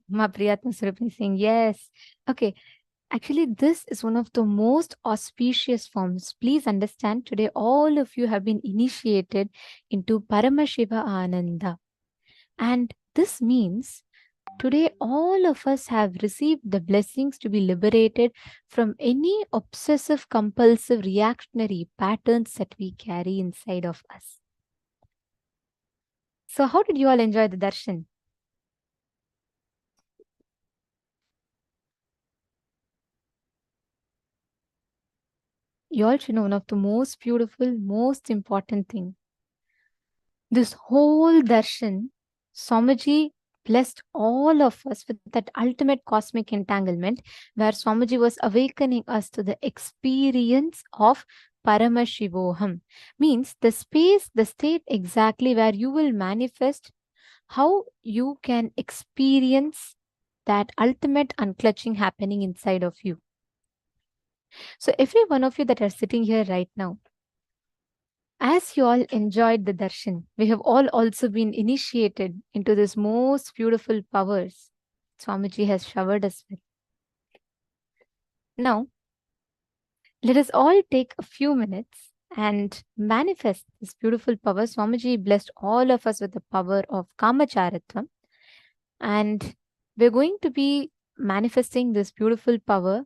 Ma Priyatma Surupini saying yes. Okay. Actually, this is one of the most auspicious forms. Please understand, today all of you have been initiated into Paramashiva Ananda. And this means today all of us have received the blessings to be liberated from any obsessive, compulsive, reactionary patterns that we carry inside of us. So how did you all enjoy the darshan? You all should know one of the most beautiful, most important thing. This whole darshan, Swamiji blessed all of us with that ultimate cosmic entanglement where Swamiji was awakening us to the experience of Paramashivoham. Means the space, the state exactly where you will manifest how you can experience that ultimate unclutching happening inside of you. So every one of you that are sitting here right now, as you all enjoyed the darshan, we have all also been initiated into this most beautiful powers Swamiji has showered us with. Now, let us all take a few minutes and manifest this beautiful power. Swamiji blessed all of us with the power of Kamacharatvam. And we're going to be manifesting this beautiful power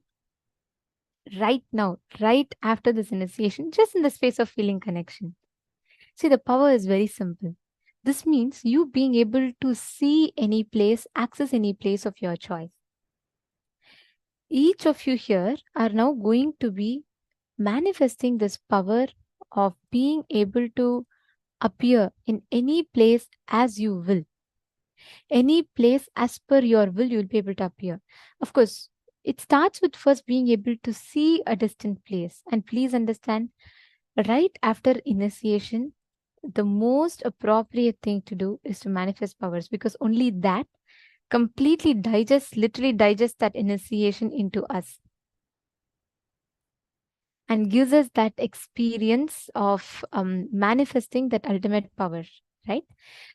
right now, right after this initiation, just in the space of feeling connection. See, the power is very simple. This means you being able to see any place, access any place of your choice. Each of you here are now going to be manifesting this power of being able to appear in any place as you will. Any place as per your will, you'll be able to appear. Of course, it starts with first being able to see a distant place. And please understand, right after initiation, the most appropriate thing to do is to manifest powers, because only that completely literally digests that initiation into us and gives us that experience of manifesting that ultimate power, right?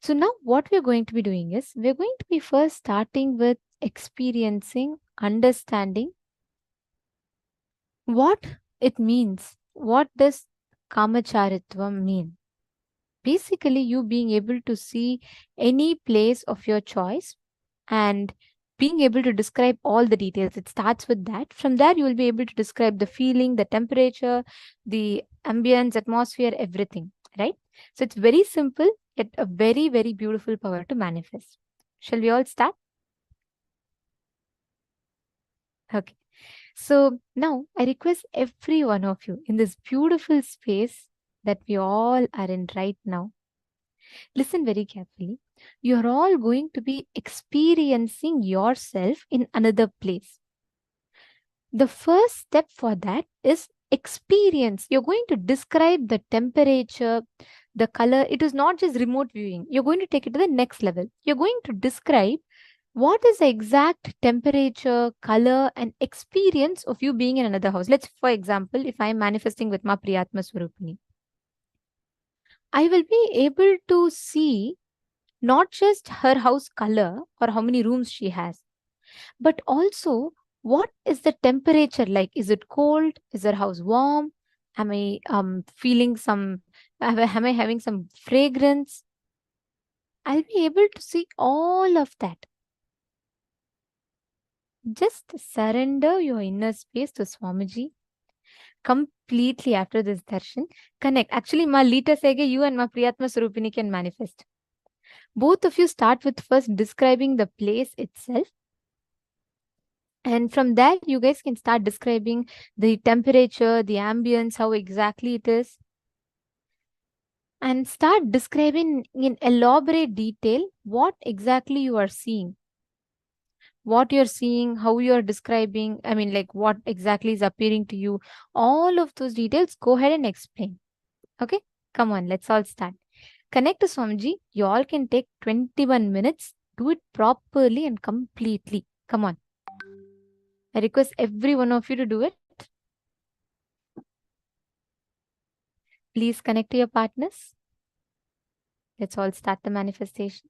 So now what we're going to be doing is we're going to be first starting with experiencing, understanding what it means. What does Kamacharitvam mean? Basically, you being able to see any place of your choice and being able to describe all the details. It starts with that. From there, you will be able to describe the feeling, the temperature, the ambience, atmosphere, everything, right? So it's very simple, yet a very, very beautiful power to manifest. Shall we all start? Okay. So now I request every one of you in this beautiful space that we all are in right now, listen very carefully. You're all going to be experiencing yourself in another place. The first step for that is experience. You're going to describe the temperature, the color. It is not just remote viewing. You're going to take it to the next level. You're going to describe what is the exact temperature, color, and experience of you being in another house. Let's, for example, if I'm manifesting with Ma Priyatma Swarupini, I will be able to see not just her house color or how many rooms she has, but also what is the temperature like? Is it cold? Is her house warm? Am I feeling some, am I having some fragrance? I'll be able to see all of that. Just surrender your inner space to Swamiji completely after this darshan. Connect. Actually, Ma Lita Sege, you and Ma Priyatma Surupini can manifest. Both of you start with first describing the place itself. And from there, you guys can start describing the temperature, the ambience, how exactly it is. And start describing in elaborate detail what exactly you are seeing. What you're seeing, how you're describing, I mean, like what exactly is appearing to you. All of those details, go ahead and explain. Okay? Come on, let's all start. Connect to Swamiji. You all can take 21 minutes. Do it properly and completely. Come on. I request every one of you to do it. Please connect to your partners. Let's all start the manifestation.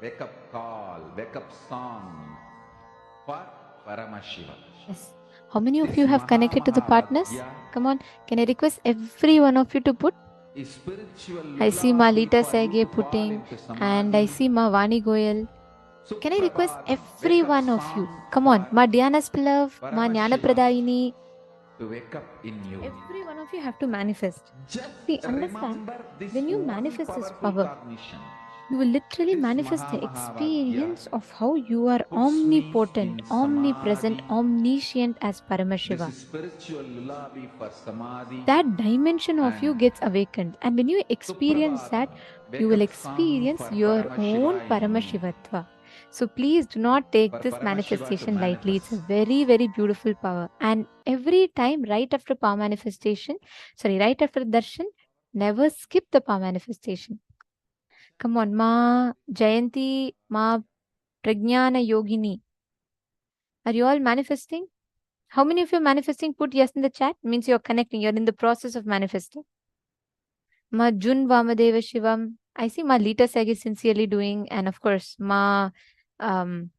wake up call, wake up song for Paramashiva. Yes. How many of This you have connected to the partners? Mahavagya Come on. Can I request every one of you to put? is spiritual I see Ma lullaby Lita for you Sege to fall putting, into and I Samadhi. see Ma Vani Goyal. Can I request Suprabhat, every wake up one of you? song Come on. for Ma Dhyana Spilav, Ma Jnana Paramashiva Pradayini. to wake up in you. Every one of you have to manifest. Just See, understand, remember this when you one manifest this powerful power, cognition. you will literally This manifest the Mahavagya experience of how you are puts me omnipotent, in omnipresent, Samadhi. omniscient as This Paramashiva. is spiritual lullaby for Samadhi. That dimension of you And gets awakened. And when you experience that, Suprabhat, you wake will up song experience for your own Paramashiva in me. Paramashivatva. So please do not take For this Paramashiva to manifestation lightly. It's a manifest. very, very beautiful power. And every time, right after power manifestation, right after darshan, never skip the power manifestation. Come on, Ma Jayanti, Ma Pragnana Yogini. Are you all manifesting? How many of you are manifesting? Put yes in the chat. Means you're connecting. You're in the process of manifesting. Ma Jun Vamadeva Shivam. I see Ma Lita Seg is sincerely doing. And of course, um,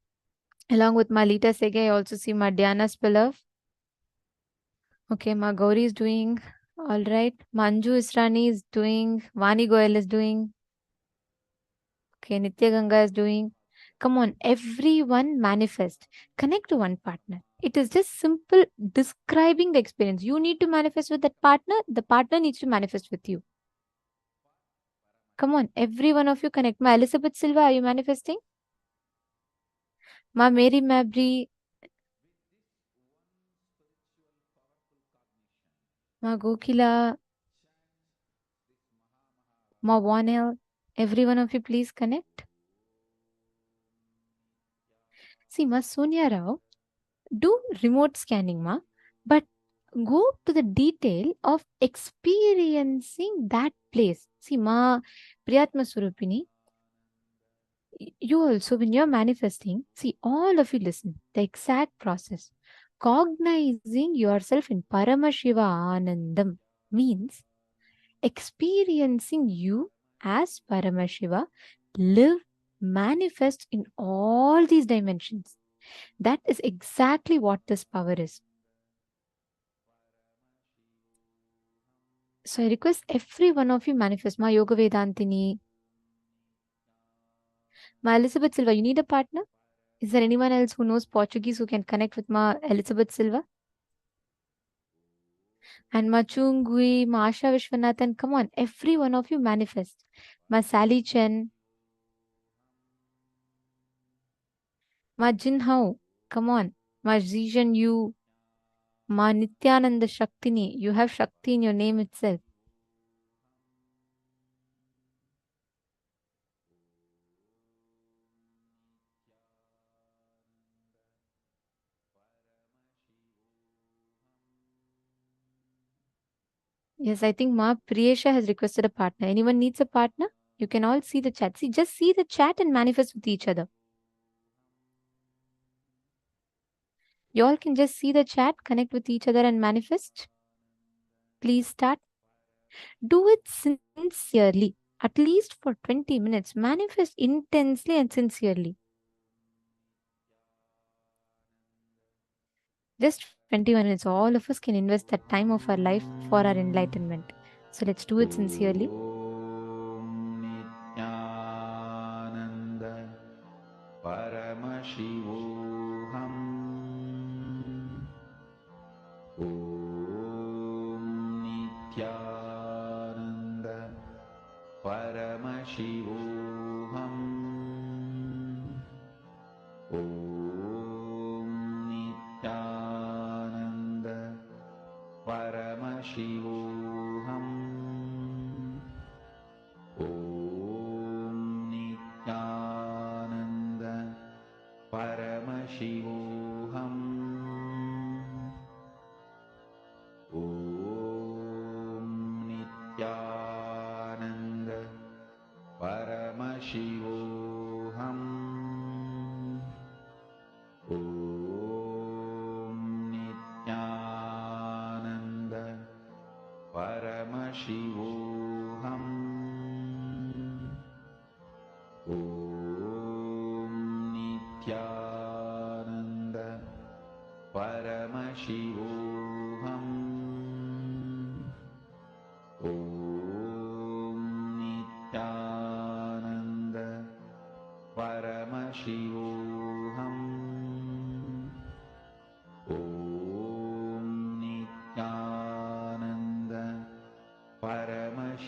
along with Ma Lita Seg, I also see Ma Dhyana Spilav. Okay, Ma Gauri is doing. All right. Manju Israni is doing. Vani Goyal is doing. Okay, Nitya Ganga is doing. Come on, everyone manifest. Connect to one partner. It is just simple describing the experience. You need to manifest with that partner. The partner needs to manifest with you. Come on, every one of you connect. Ma Elizabeth Silva, are you manifesting? Ma Mary Mabry. Ma Gokila. Ma Wanel. Every one of you, please connect. See, Ma Sonia Rao, do remote scanning, Ma, but go to the detail of experiencing that place. See, Ma Priyatma Surupini, you also, when you're manifesting, see, all of you listen, the exact process. Cognizing yourself in Paramashiva Anandam means experiencing you as Paramashiva, live, manifest in all these dimensions. That is exactly what this power is. So I request every one of you manifest. Ma Yoga Vedantini, Ma Elizabeth Silva, you need a partner? Is there anyone else who knows Portuguese who can connect with Ma Elizabeth Silva? And Ma Chungui, Ma Asha Vishwanathan, come on, every one of you manifest. Ma Sally Chen, Ma Jin Hao, come on. Ma Zijan Yu, Ma Nithyananda Shaktini, you have Shakti in your name itself. Yes, I think Ma Priyesha has requested a partner. Anyone needs a partner? You can all see the chat. See, just see the chat and manifest with each other. You all can just see the chat, connect with each other and manifest. Please start. Do it sincerely. At least for 20 minutes. Manifest intensely and sincerely. Just 21 minutes. All of us can invest that time of our life for our enlightenment. So let's do it sincerely. Om Nithyananda Paramashivoham. Om Nithyananda Paramashivoham. Om Nithyananda Paramashivoham. Om Nithyananda Paramashivoham. Om Nithyananda Paramashivoham. Om Nithyananda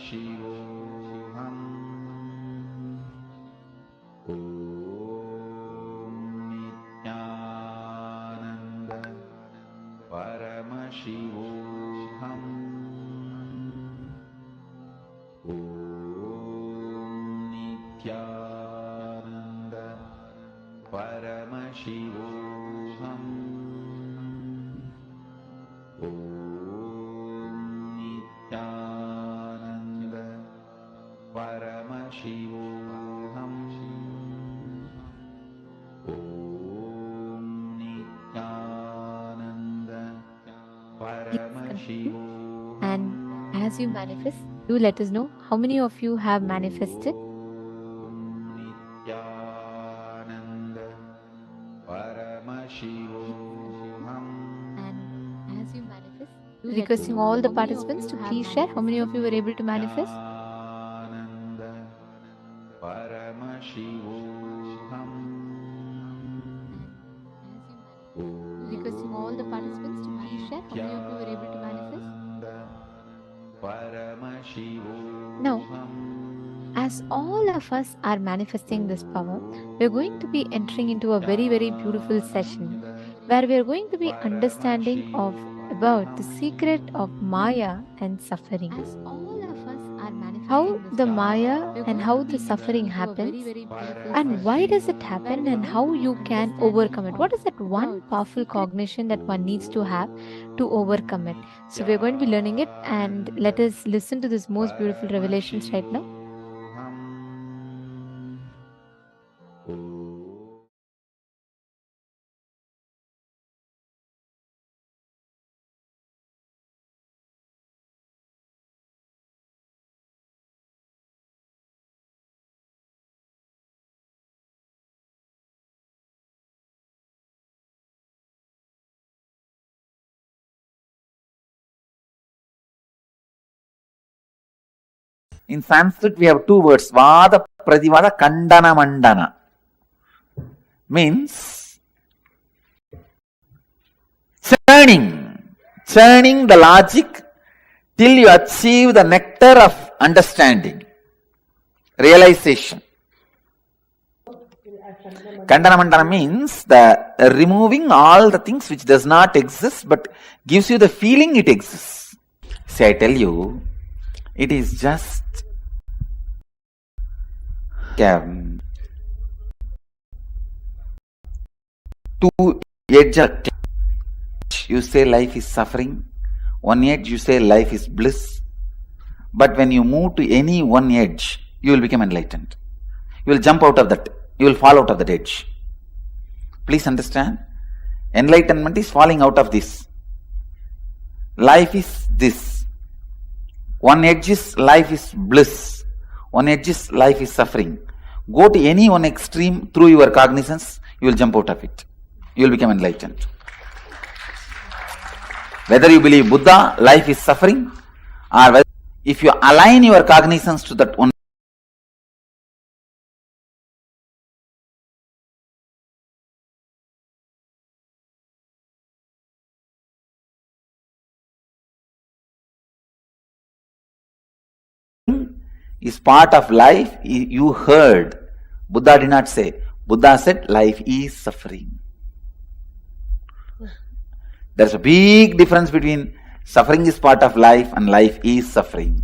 Paramashivoham. Om Nithyananda Paramashivoham. Om Nithyananda Paramashivoham. Om Nithyananda Paramashivoham. Om Nithyananda Paramashivoham. And as you manifest, do let us know how many of you have manifested. Om Nithyananda Paramashivoham. And as you manifest, requesting all the participants to please share how many of you were able to manifest. Nithyananda Paramashivoham. Requesting all the participants to please share how many of you were able to manifest. Now, as all of us are manifesting this power, we are going to be entering into a very, very beautiful session where we are going to be understanding about the secret of Maya and suffering. As all of us are manifesting how the Maya and how the suffering happens, and why does it happen, and how you can overcome it. What is that one powerful cognition that one needs to have to overcome it? So we're going to be learning it, and let us listen to this most beautiful revelations right now. In Sanskrit, we have two words, Vada, Pradivada, Kandana, Mandana. Means churning the logic till you achieve the nectar of understanding, realization. Kandana Mandana means the removing all the things which does not exist but gives you the feeling it exists. See, I tell you, it is just two edges. You say life is suffering. One edge you say life is bliss. But when you move to any one edge, you will become enlightened. You will jump out of that. You will fall out of that edge. Please understand. Enlightenment is falling out of this. Life is this. One edge is life is bliss. One edge is life is suffering. Go to any one extreme through your cognizance, you will jump out of it. You will become enlightened. Whether you believe Buddha, life is suffering, or whether, if you align your cognizance to that one, is part of life. You heard. Buddha did not say. Buddha said life is suffering. There's a big difference between suffering is part of life and life is suffering.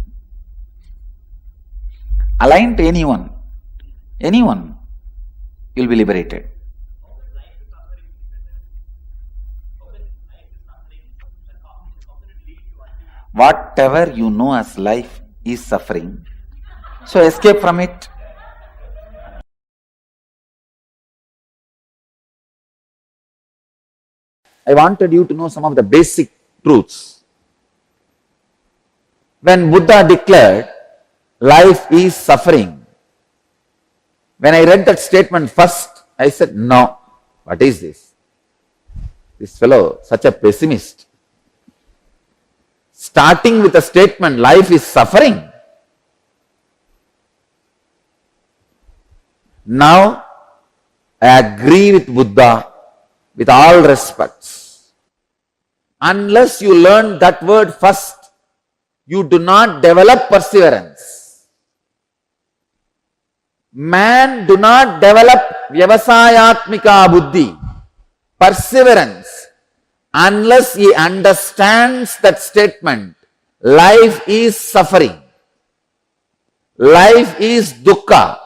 Align to anyone, you'll be liberated. Whatever you know as life is suffering, so escape from it. I wanted you to know some of the basic truths. When Buddha declared life is suffering, when I read that statement first, I said, no, what is this? This fellow, such a pessimist. Starting with a statement, life is suffering. Now, I agree with Buddha with all respects. Unless you learn that word first, you do not develop perseverance. Man do not develop vyavasayatmika buddhi, perseverance, unless he understands that statement. Life is suffering. Life is dukkha.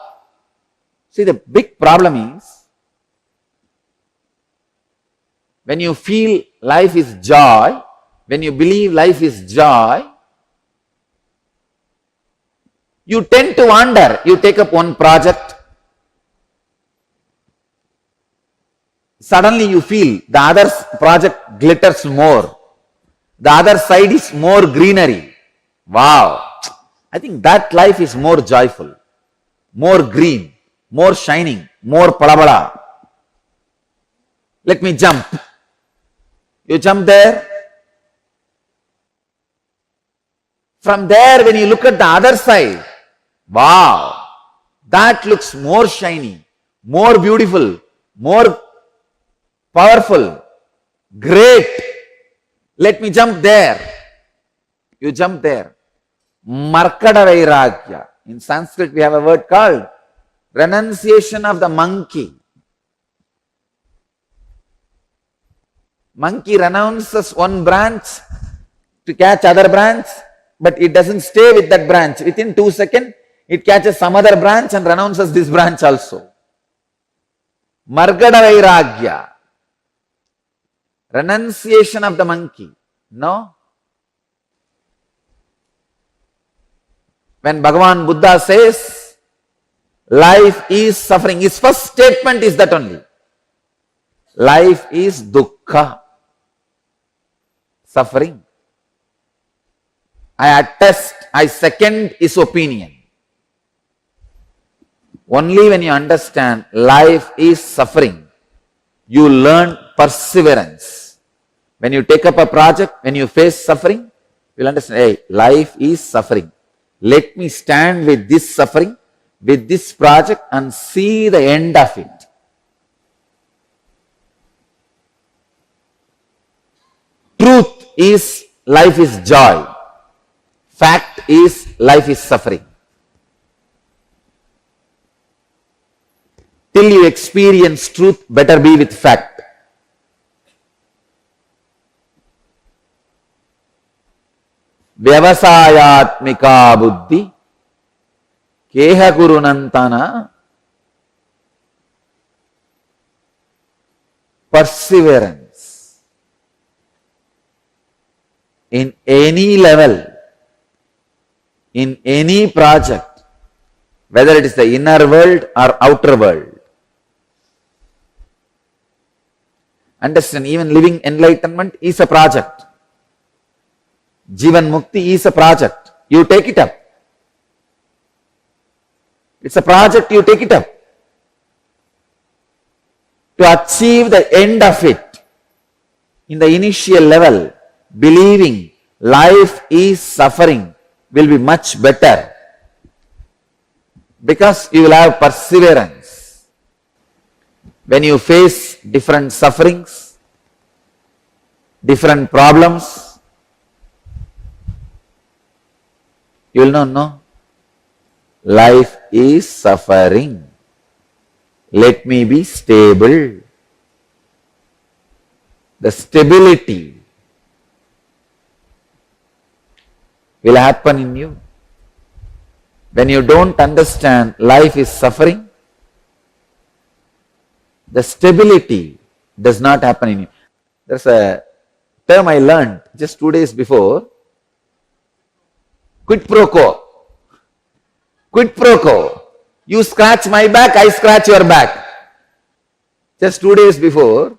See, the big problem is, when you feel life is joy, when you believe life is joy, you tend to wander. You take up one project, suddenly you feel the other project glitters more. The other side is more greenery. Wow! I think that life is more joyful, more green, more shining, more palabala. Let me jump. You jump there. From there, when you look at the other side, wow, that looks more shiny, more beautiful, more powerful, great. Let me jump there. You jump there. Markada Vairagya. In Sanskrit, we have a word called renunciation of the monkey. Monkey renounces one branch to catch other branch, but it doesn't stay with that branch. Within 2 seconds, it catches some other branch and renounces this branch also. Margada Vairagya. Renunciation of the monkey. No? When Bhagavan Buddha says, life is suffering, his first statement is that only. Life is dukkha. Suffering. I attest, I second his opinion. Only when you understand life is suffering, you learn perseverance. When you take up a project, when you face suffering, you'll understand, hey, life is suffering. Let me stand with this suffering, with this project and see the end of it. Truth is life is joy. Fact is life is suffering. Till you experience truth, better be with fact. Vyavasayatmika buddhi keha kurunantana perseverance in any level, in any project, whether it is the inner world or outer world. Understand, even living enlightenment is a project. Jivan Mukti is a project. You take it up. It's a project, you take it up. To achieve the end of it, in the initial level, believing life is suffering will be much better. Because you will have perseverance. When you face different sufferings, different problems, you will know, no, life is suffering. Let me be stable. The stability will happen in you. When you don't understand life is suffering, the stability does not happen in you. There's a term I learned just 2 days before. Quid pro quo. Quid pro quo. You scratch my back, I scratch your back. Just 2 days before,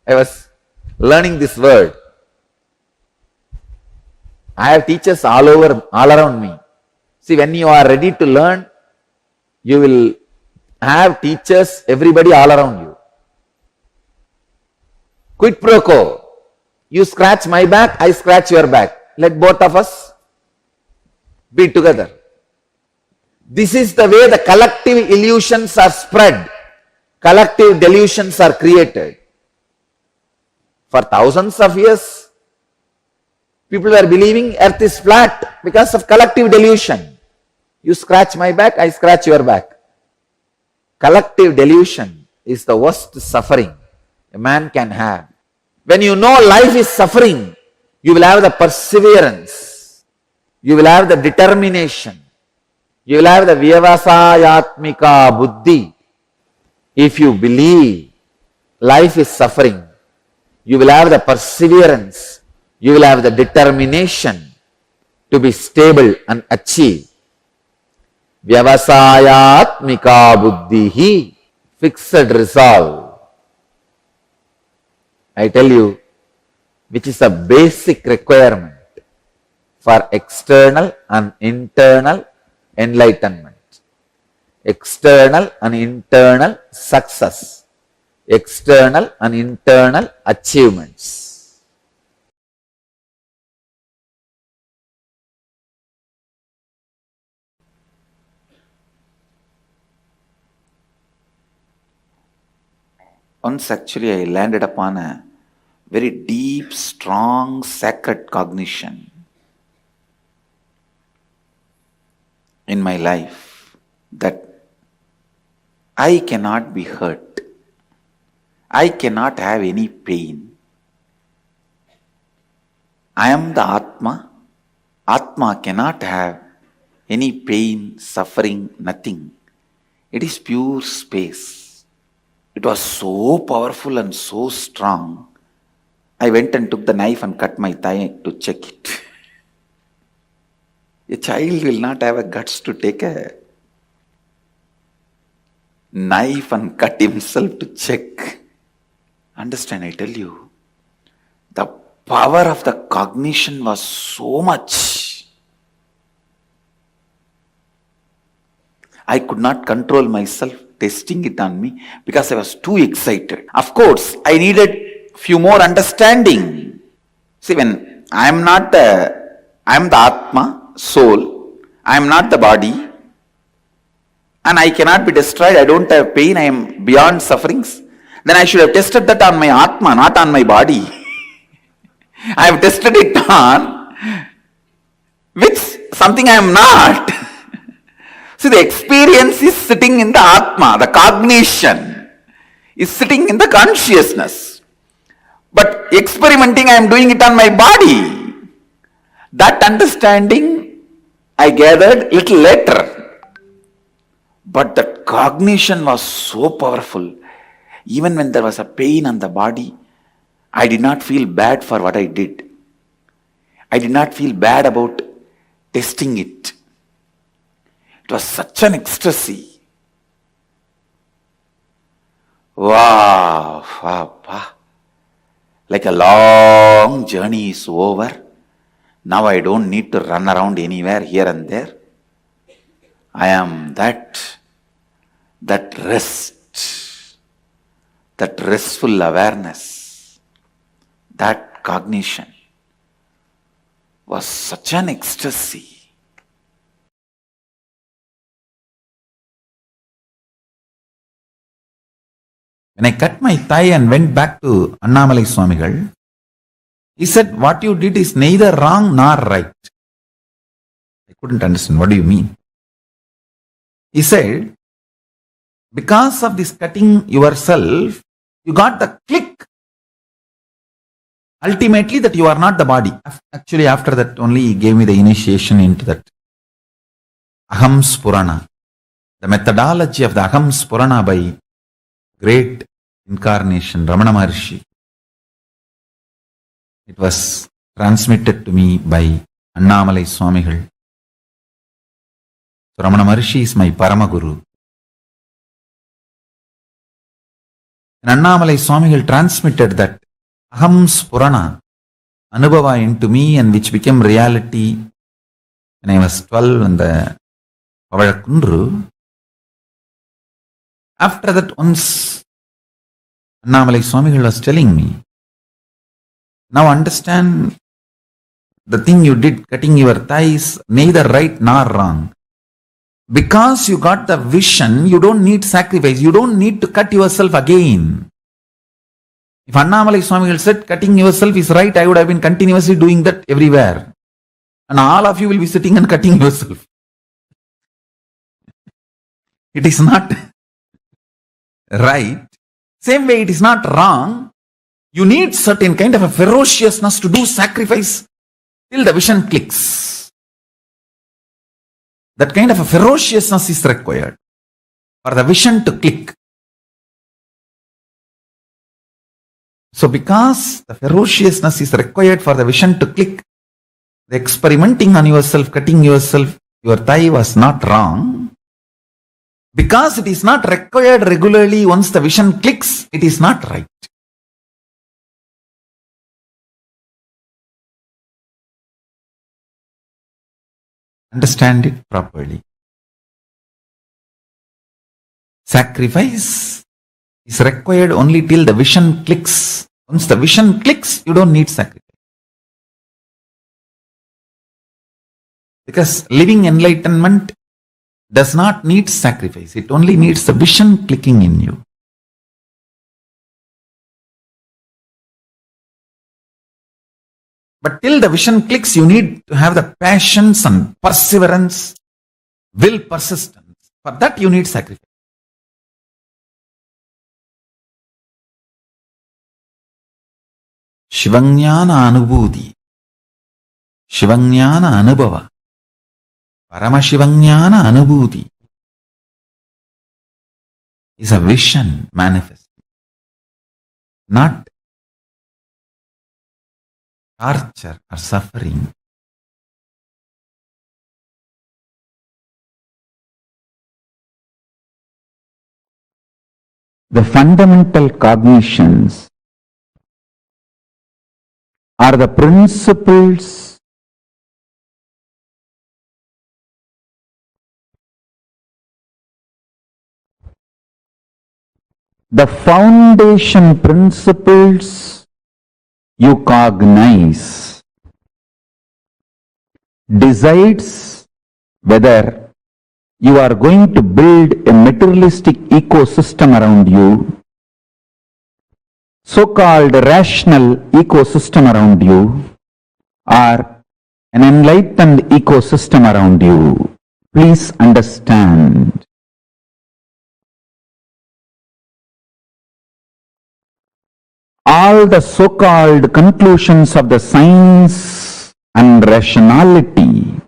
I was learning this word. I have teachers all around me. See, when you are ready to learn, you will have teachers, everybody all around you. Quid pro quo. You scratch my back, I scratch your back. Let both of us be together. This is the way the collective illusions are spread. Collective delusions are created. For thousands of years, People were believing earth is flat because of collective delusion. You scratch my back, I scratch your back. Collective delusion is the worst suffering a man can have. When you know life is suffering, you will have the perseverance, you will have the determination, you will have the vyavasayatmika buddhi. If you believe life is suffering, you will have the perseverance, you will have the determination to be stable and achieve. Vyavasayatmika buddhihi, fixed resolve. I tell you, which is a basic requirement for external and internal enlightenment, external and internal success, external and internal achievements. Once actually I landed upon a very deep, strong, sacred cognition in my life that I cannot be hurt. I cannot have any pain. I am the Atma. Atma cannot have any pain, suffering, nothing. It is pure space. It was so powerful and so strong. I went and took the knife and cut my thigh to check it. A child will not have a guts to take a knife and cut himself to check. Understand, I tell you, the power of the cognition was so much. I could not control myself testing it on me because I was too excited. Of course, I needed few more understanding. See, when I am the Atma, soul, I am not the body, and I cannot be destroyed, I don't have pain, I am beyond sufferings, then I should have tested that on my Atma, not on my body. I have tested it on which something I am not. See, the experience is sitting in the Atma, the cognition is sitting in the consciousness. But experimenting, I am doing it on my body. That understanding I gathered little later. But that cognition was so powerful. Even when there was a pain on the body, I did not feel bad for what I did. I did not feel bad about testing it. It was such an ecstasy. Wow, wow, wow. Like a long journey is over. Now I don't need to run around anywhere here and there. I am that rest, that restful awareness, that cognition was such an ecstasy. When I cut my thigh and went back to Annamalai Swamigal, he said, what you did is neither wrong nor right. I couldn't understand. What do you mean? He said, because of this cutting yourself, you got the click. Ultimately, that you are not the body. Actually, after that only he gave me the initiation into that Aham Spurana. The methodology of the Aham Spurana by great incarnation, Ramana Maharshi. It was transmitted to me by Annamalai Swamigal. So Ramana Maharshi is my Paramaguru. And Annamalai Swamigal transmitted that Aham Spurana, Anubhava into me, and which became reality when I was 12 in the Pavazhakundru. After that, once Annamalai Swamigal was telling me, now understand the thing you did, cutting your thighs, neither right nor wrong. Because you got the vision, you don't need sacrifice, you don't need to cut yourself again. If Annamalai Swamigal said cutting yourself is right, I would have been continuously doing that everywhere. And all of you will be sitting and cutting yourself. It is not right. Same way, it is not wrong. You need certain kind of a ferociousness to do sacrifice till the vision clicks. That kind of a ferociousness is required for the vision to click. So because the ferociousness is required for the vision to click, the experimenting on yourself, cutting yourself, your thigh was not wrong. Because it is not required regularly, once the vision clicks, it is not right. Understand it properly. Sacrifice is required only till the vision clicks. Once the vision clicks, you don't need sacrifice. Because living enlightenment does not need sacrifice. It only needs the vision clicking in you. But till the vision clicks, you need to have the patience and perseverance, will persistence. For that you need sacrifice. Shivanyana Anubhuti, Shivanyana Anubhava, Paramashivanyana Anubhuti is a vision manifest, not torture or suffering. The fundamental cognitions are the principles the foundation principles you cognize decides whether you are going to build a materialistic ecosystem around you, so-called rational ecosystem around you, or an enlightened ecosystem around you. Please understand. All the so-called conclusions of the science and rationality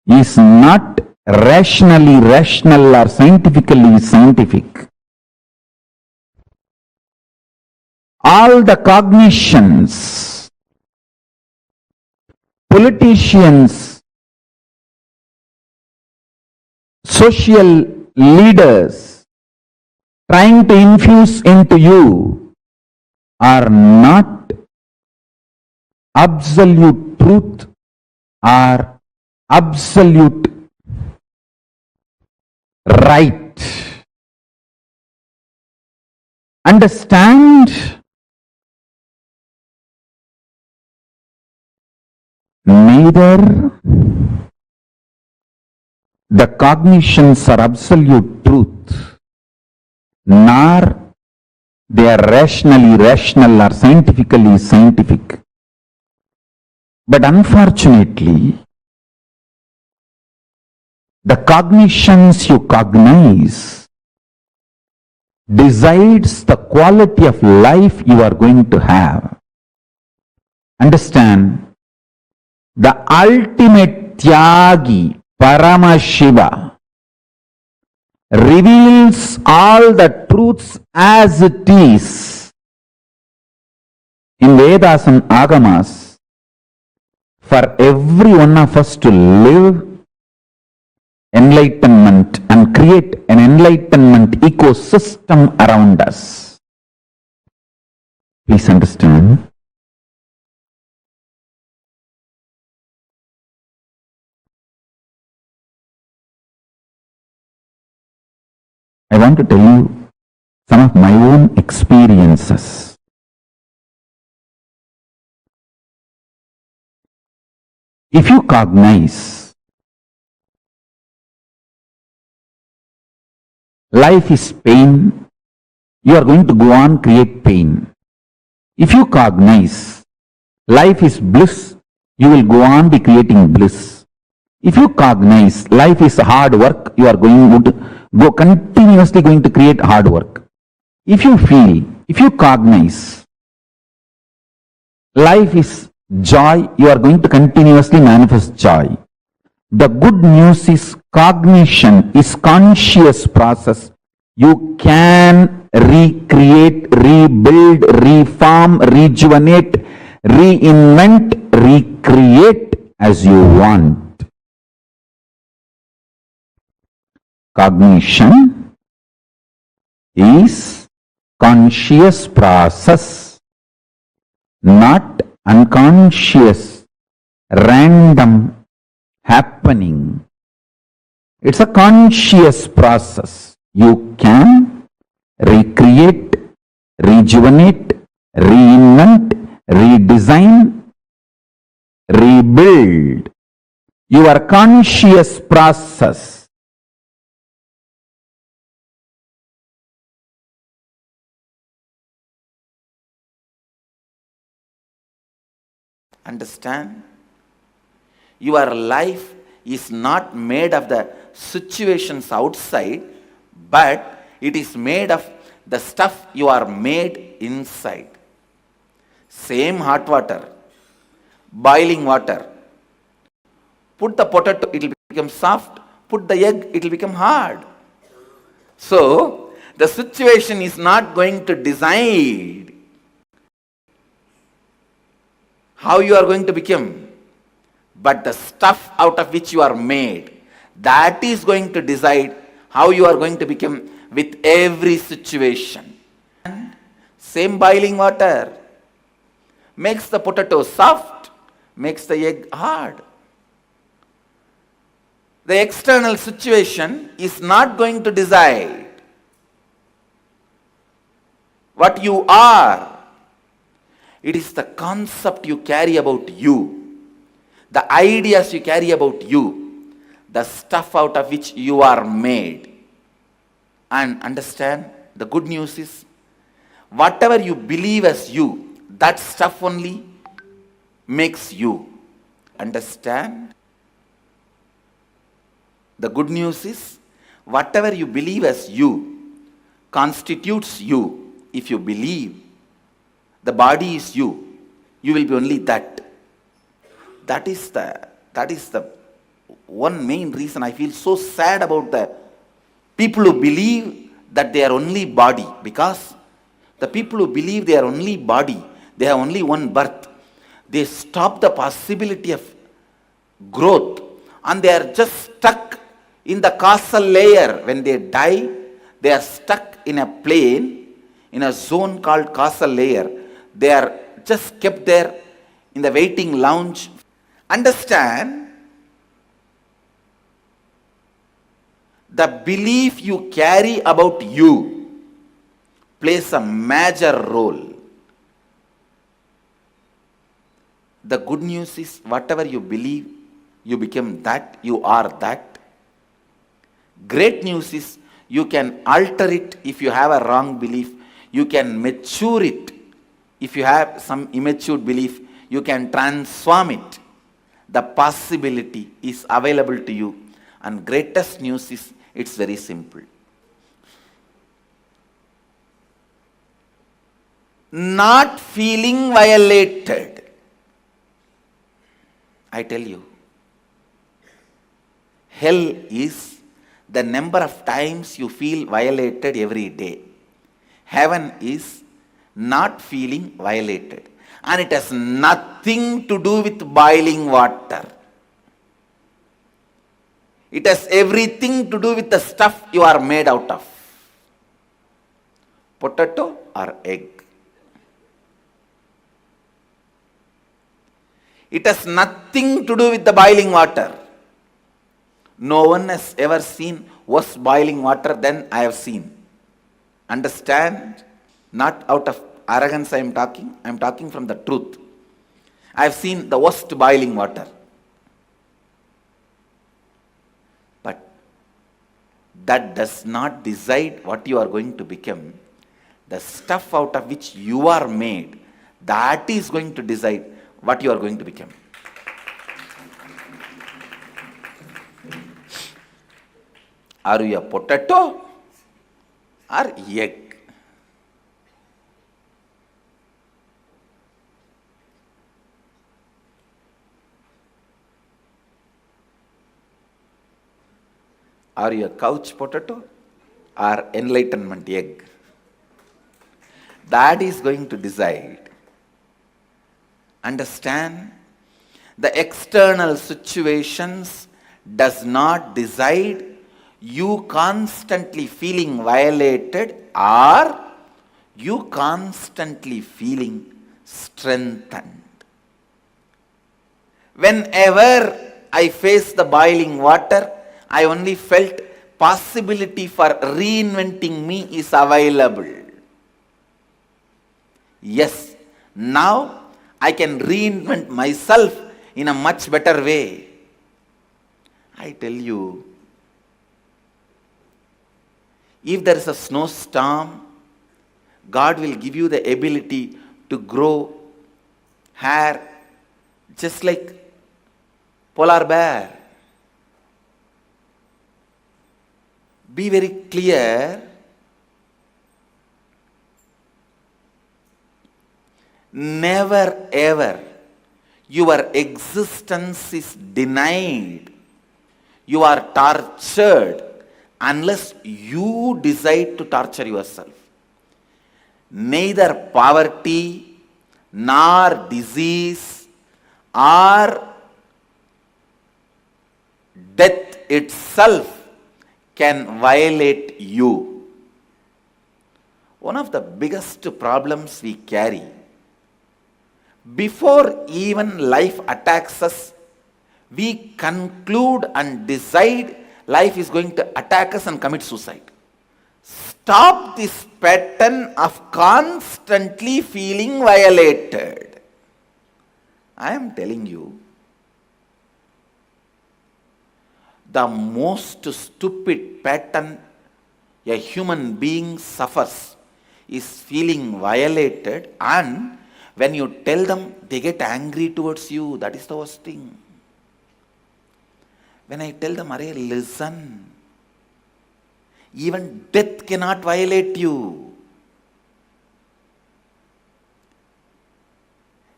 is not rationally rational or scientifically scientific. All the cognitions, politicians, social leaders trying to infuse into you are not absolute truth or absolute right. Understand? Neither the cognitions are absolute truth, nor they are rationally rational or scientifically scientific. But unfortunately, the cognitions you cognize decides the quality of life you are going to have. Understand? The ultimate Tyagi, Paramashiva, reveals all the truths as it is in Vedas and Agamas for every one of us to live enlightenment and create an enlightenment ecosystem around us. Please understand. I want to tell you some of my own experiences. If you cognize life is pain, you are going to go on create pain. If you cognize life is bliss, you will go on be creating bliss. If you cognize life is hard work, you are going to go continuously going to create hard work. If you cognize life is joy, you are going to continuously manifest joy. The good news is cognition is conscious process. You can recreate, rebuild, reform, rejuvenate, reinvent, recreate as you want. Cognition is conscious process, not unconscious, random happening. It's a conscious process. You can recreate, rejuvenate, reinvent, redesign, rebuild your conscious process. Understand? Your life is not made of the situations outside, but it is made of the stuff you are made inside. Same hot water, boiling water. Put the potato, it will become soft. Put the egg, it will become hard. So, the situation is not going to decide how you are going to become, but the stuff out of which you are made, that is going to decide how you are going to become with every situation. And same boiling water makes the potato soft, makes the egg hard. The external situation is not going to decide what you are. It is the concept you carry about you, the ideas you carry about you, the stuff out of which you are made. And understand, the good news is, whatever you believe as you, that stuff only makes you. Understand? The good news is, whatever you believe as you constitutes you. If you believe the body is you, you will be only that. That is the one main reason I feel so sad about the people who believe that they are only body. Because the people who believe they are only body, they have only one birth, they stop the possibility of growth, and they are just stuck in the causal layer. When they die, they are stuck in a plane, in a zone called causal layer. They are just kept there in the waiting lounge. Understand, the belief you carry about you plays a major role. The good news is, whatever you believe, you become that, you are that. Great news is, you can alter it if you have a wrong belief. You can mature it. If you have some immature belief, you can transform it. The possibility is available to you. And greatest news is, it's very simple. Not feeling violated. I tell you, hell is the number of times you feel violated every day. Heaven is not feeling violated. And it has nothing to do with boiling water. It has everything to do with the stuff you are made out of. Potato or egg. It has nothing to do with the boiling water. No one has ever seen worse boiling water than I have seen. Understand? Not out of arrogance I am talking from the truth. I have seen the worst boiling water. But that does not decide what you are going to become. The stuff out of which you are made, That is going to decide what you are going to become. Are you a potato or egg? Are you a couch potato or enlightenment egg? That is going to decide. Understand? The external situations does not decide you constantly feeling violated or you constantly feeling strengthened. Whenever I face the boiling water, I only felt possibility for reinventing me is available. Yes, now I can reinvent myself in a much better way. I tell you, if there is a snowstorm, God will give you the ability to grow hair just like polar bear. Be very clear. Never ever your existence is denied. You are tortured unless you decide to torture yourself. Neither poverty nor disease or death itself can violate you. One of the biggest problems we carry, before even life attacks us, we conclude and decide life is going to attack us and commit suicide. Stop this pattern of constantly feeling violated. I am telling you, the most stupid pattern a human being suffers is feeling violated, and when you tell them, they get angry towards you. That is the worst thing. When I tell them, Arey, listen, even death cannot violate you.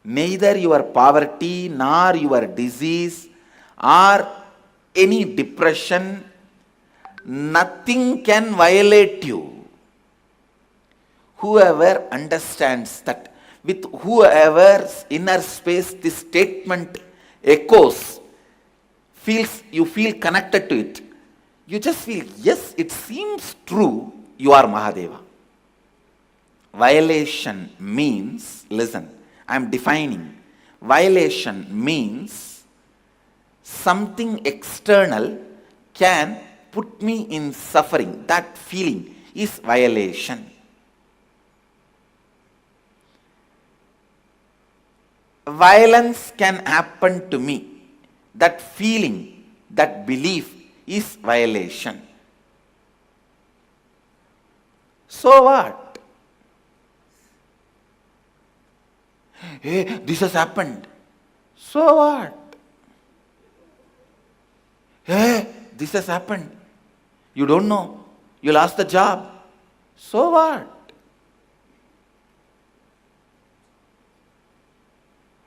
Neither your poverty, nor your disease, or any depression, nothing can violate you. Whoever understands that, with whoever's inner space this statement echoes, you feel connected to it. You just feel, yes, it seems true, you are Mahadeva. Violation means, listen, I am defining. Violation means something external can put me in suffering. That feeling is violation. Violence can happen to me. That feeling, that belief is violation. So what? Hey, this has happened. So what? Hey, this has happened. You don't know. You lost the job. So what?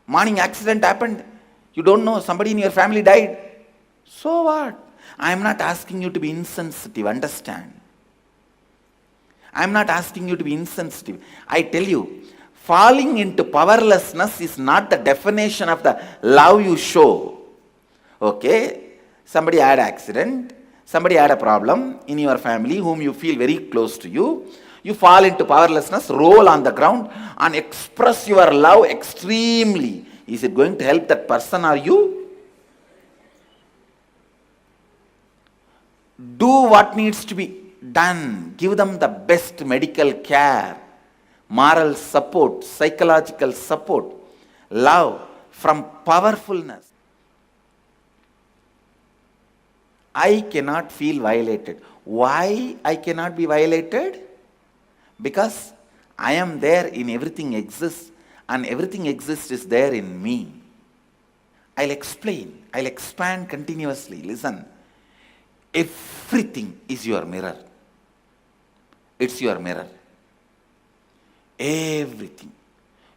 Morning accident happened. You don't know. Somebody in your family died. So what? I am not asking you to be insensitive. Understand? I am not asking you to be insensitive. I tell you, falling into powerlessness is not the definition of the love you show. Okay? Somebody had an accident. Somebody had a problem in your family whom you feel very close to you. You fall into powerlessness, roll on the ground and express your love extremely. Is it going to help that person or you? Do what needs to be done. Give them the best medical care, moral support, psychological support, love from powerfulness. I cannot feel violated. Why I cannot be violated? Because I am there in everything exists. and everything exists is there in me. I'll explain, I'll expand continuously. Listen, everything is your mirror. It's your mirror. Everything.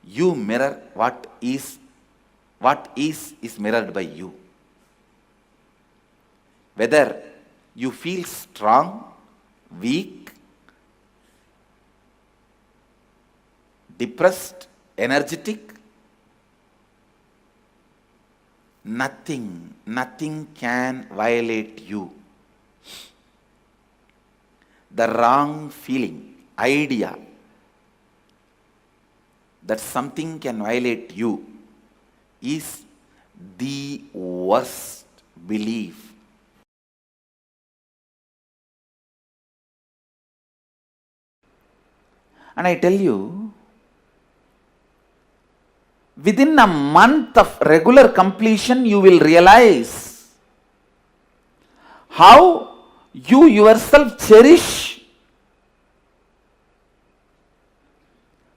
You mirror what is mirrored by you. Whether you feel strong, weak, depressed, energetic, nothing can violate you. The wrong feeling, idea that something can violate you is the worst belief. And I tell you, within a month of regular completion, you will realize how you yourself cherish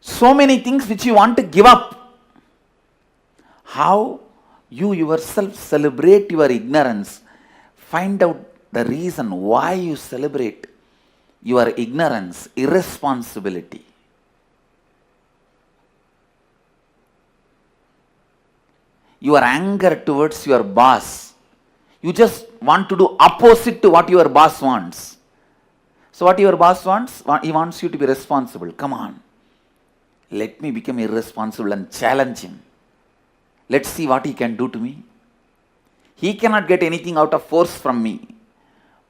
so many things which you want to give up. How you yourself celebrate your ignorance. Find out the reason why you celebrate your ignorance, irresponsibility. Your anger towards your boss. You just want to do opposite to what your boss wants. So what your boss wants? He wants you to be responsible. Come on. Let me become irresponsible and challenge him. Let's see what he can do to me. He cannot get anything out of force from me.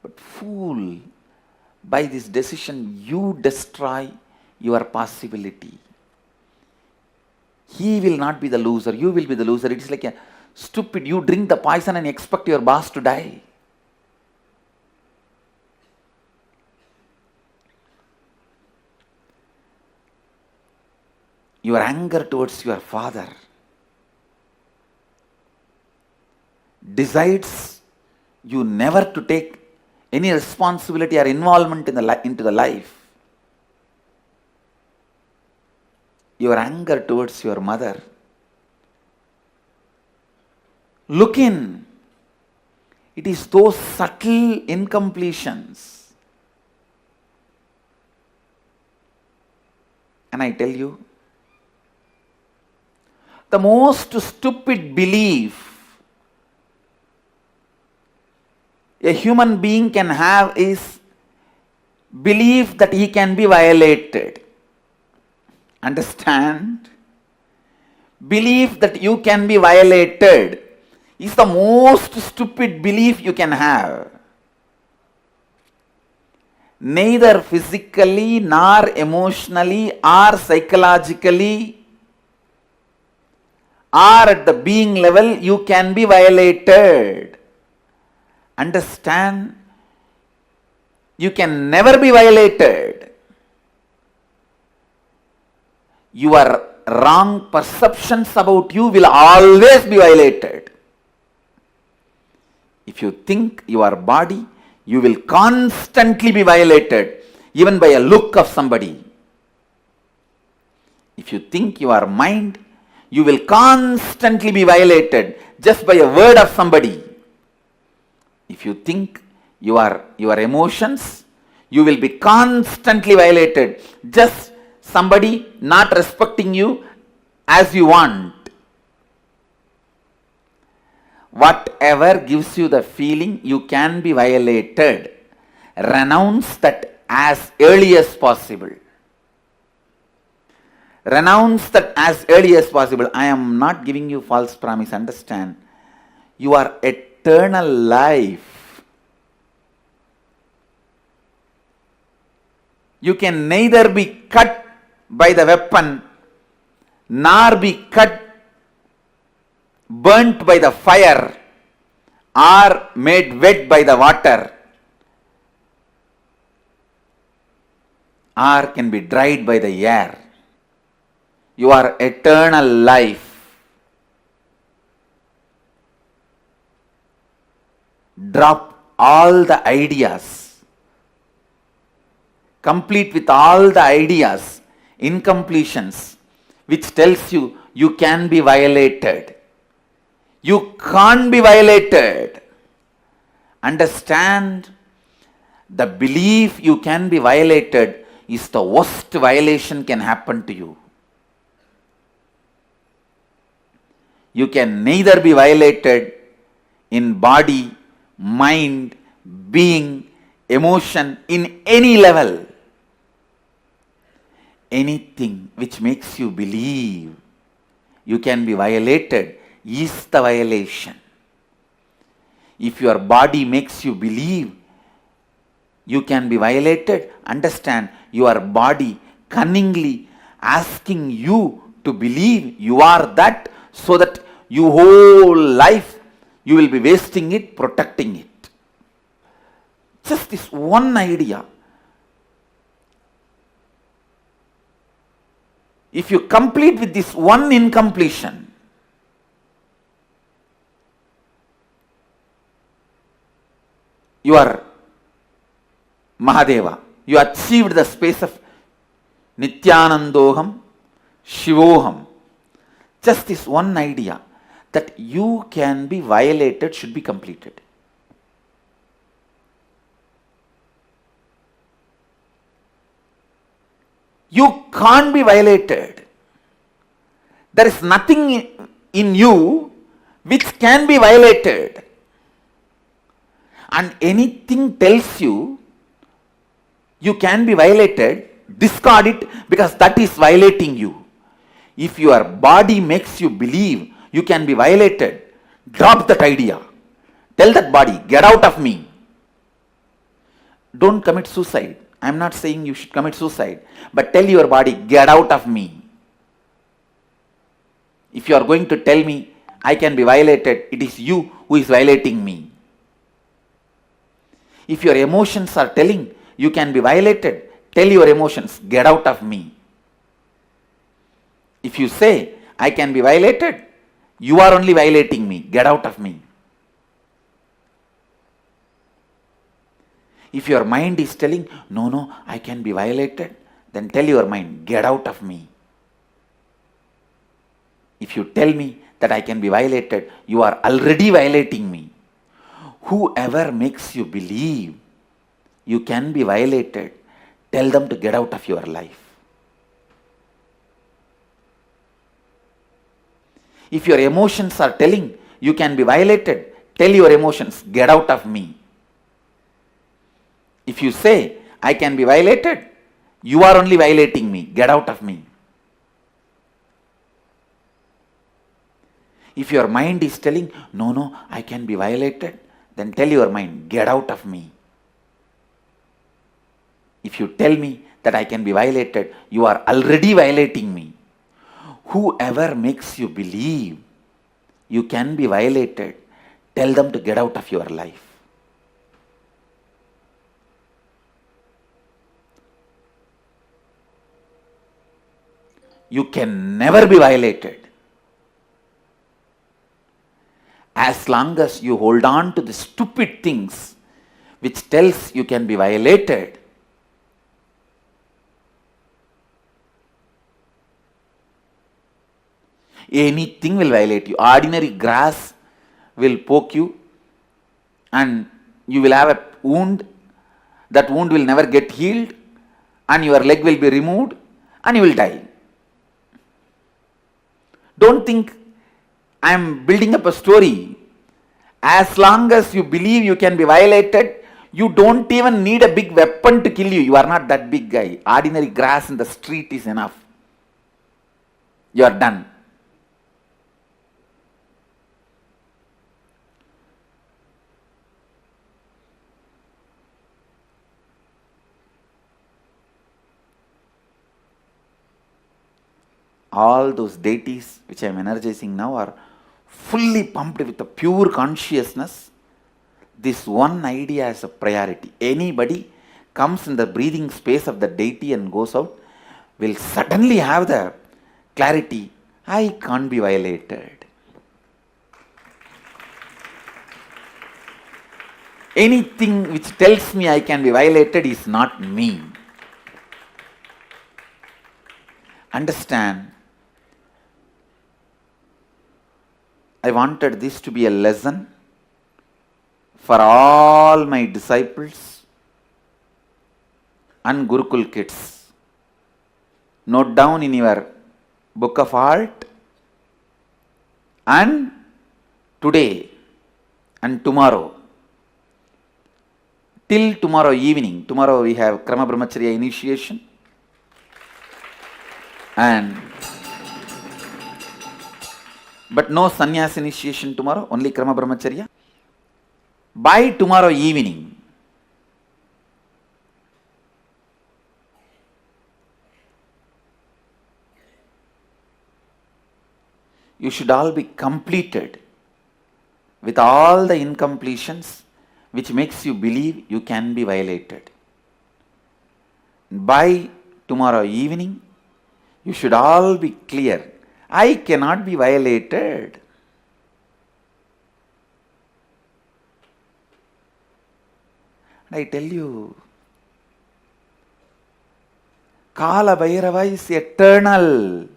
But fool, by this decision you destroy your possibility. He will not be the loser, you will be the loser. It is like a stupid, you drink the poison and expect your boss to die. Your anger towards your father decides you never to take any responsibility or involvement into the life. Your anger towards your mother. Look in. It is those subtle incompletions. And I tell you, the most stupid belief a human being can have is belief that he can be violated. Understand? Belief that you can be violated is the most stupid belief you can have. Neither physically, nor emotionally, or psychologically, or at the being level, you can be violated. Understand? You can never be violated. Your wrong perceptions about you will always be violated. If you think your body, you will constantly be violated, even by a look of somebody. If you think your mind, you will constantly be violated just by a word of somebody. If you think your emotions, you will be constantly violated. Just somebody not respecting you as you want. Whatever gives you the feeling you can be violated, renounce that as early as possible. Renounce that as early as possible. I am not giving you false promise, understand. Your eternal life. You can neither be cut by the weapon, nor be burnt by the fire, or made wet by the water, or can be dried by the air. Your eternal life. Drop all the ideas. Complete with all the ideas, incompletions, which tells you you can be violated. You can't be violated. Understand, the belief you can be violated is the worst violation can happen to you. You can neither be violated in body, mind, being, emotion, in any level. Anything which makes you believe you can be violated is the violation. If your body makes you believe you can be violated, understand, your body cunningly asking you to believe you are that, so that your whole life you will be wasting it, protecting it. Just this one idea. If you complete with this one incompletion, you are Mahadeva. You achieved the space of Nithyanandoham, Shivoham. Just this one idea that you can be violated should be completed. You can't be violated. There is nothing in you which can be violated. And anything tells you you can be violated, discard it, because that is violating you. If your body makes you believe you can be violated, drop that idea. Tell that body, get out of me. Don't commit suicide. I am not saying you should commit suicide, but tell your body, get out of me. If you are going to tell me I can be violated, it is you who is violating me. If your emotions are telling you can be violated, tell your emotions, get out of me. If you say I can be violated, you are only violating me, get out of me. If your mind is telling, no, I can be violated, then tell your mind, get out of me. If you tell me that I can be violated, you are already violating me. Whoever makes you believe you can be violated, tell them to get out of your life. If your emotions are telling you can be violated, tell your emotions, get out of me. If you say, I can be violated, you are only violating me, get out of me. If your mind is telling, no, I can be violated, then tell your mind, get out of me. If you tell me that I can be violated, you are already violating me. Whoever makes you believe you can be violated, tell them to get out of your life. You can never be violated. As long as you hold on to the stupid things which tells you can be violated, anything will violate you. Ordinary grass will poke you and you will have a wound. That wound will never get healed and your leg will be removed and you will die. Don't think I am building up a story. As long as you believe you can be violated, you don't even need a big weapon to kill you. You are not that big guy. Ordinary grass in the street is enough. You are done. All those deities which I am energizing now are fully pumped with a pure consciousness. This one idea as a priority. Anybody comes in the breathing space of the deity and goes out will suddenly have the clarity, I can't be violated. Anything which tells me I can be violated is not me. Understand, I wanted this to be a lesson for all my disciples and Gurukul kids. Note down in your book of art, and today and tomorrow, till tomorrow evening. Tomorrow we have Krama Brahmacharya initiation, but no sannyas initiation tomorrow, only Krama Brahmacharya. By tomorrow evening, you should all be completed with all the incompletions which makes you believe you can be violated. By tomorrow evening, you should all be clear. I cannot be violated. I tell you, Kala Bhairava is eternal.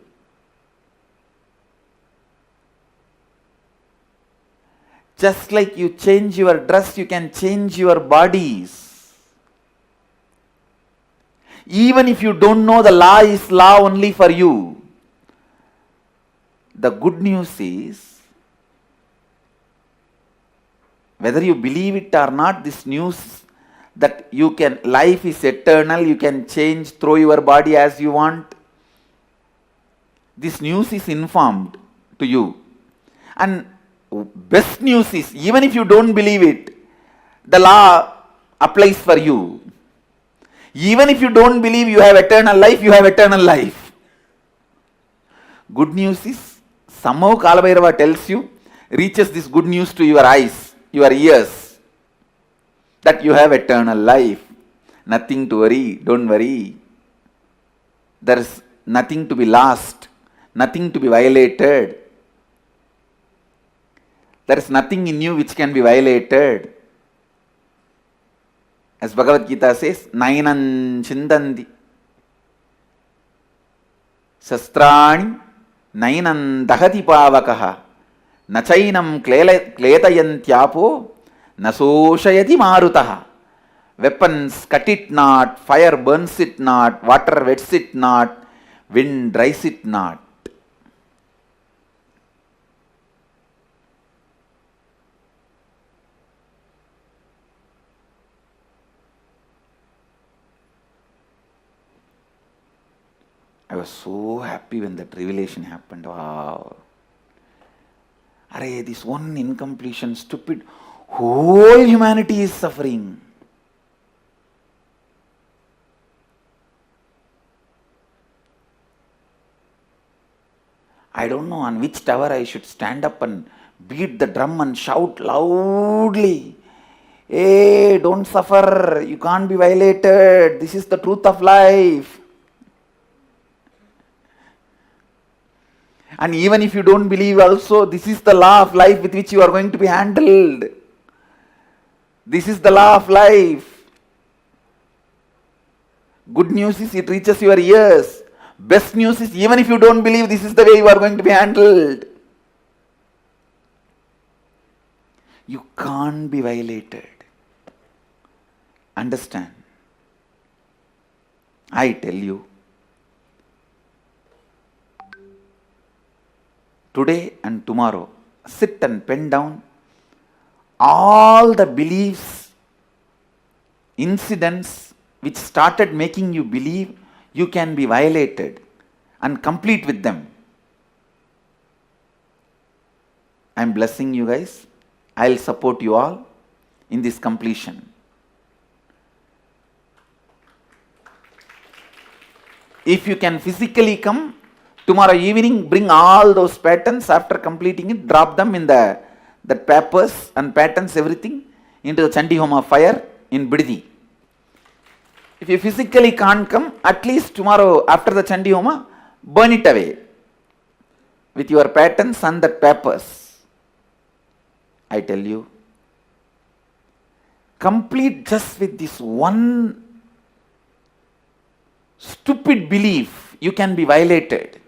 Just like you change your dress, you can change your bodies. Even if you don't know the law is law only for you. The good news is, whether you believe it or not, this news that life is eternal, you can change, throw your body as you want. This news is informed to you. And best news is, even if you don't believe it, the law applies for you. Even if you don't believe you have eternal life, you have eternal life. Good news is, somehow Kala Bhairava tells you, reaches this good news to your eyes, your ears, that you have eternal life. Nothing to worry, don't worry. There is nothing to be lost, nothing to be violated. There is nothing in you which can be violated. As Bhagavad Gita says, Nainan Chindandi Sastrani Nainan Dahati Pavakaha Nachainam Kletayantyapo Nasoshayati Marutaha. Weapons cut it not, fire burns it not, water wets it not, wind dries it not. I was so happy when that revelation happened. Wow. Arey, this one incompletion, stupid, whole humanity is suffering. I don't know on which tower I should stand up and beat the drum and shout loudly. Hey, don't suffer, you can't be violated, this is the truth of life. And even if you don't believe also, this is the law of life with which you are going to be handled. This is the law of life. Good news is it reaches your ears. Best news is, even if you don't believe, this is the way you are going to be handled. You can't be violated. Understand? I tell you, today and tomorrow, sit and pen down all the beliefs, incidents which started making you believe you can be violated, and complete with them. I am blessing you guys. I will support you all in this completion. If you can physically come, tomorrow evening, bring all those patterns. After completing it, drop them in the papers and patterns, everything, into the Chandi Homa fire in Bididi. If you physically can't come, at least tomorrow after the Chandi Homa, burn it away with your patterns and the papers. I tell you, complete just with this one stupid belief, you can be violated.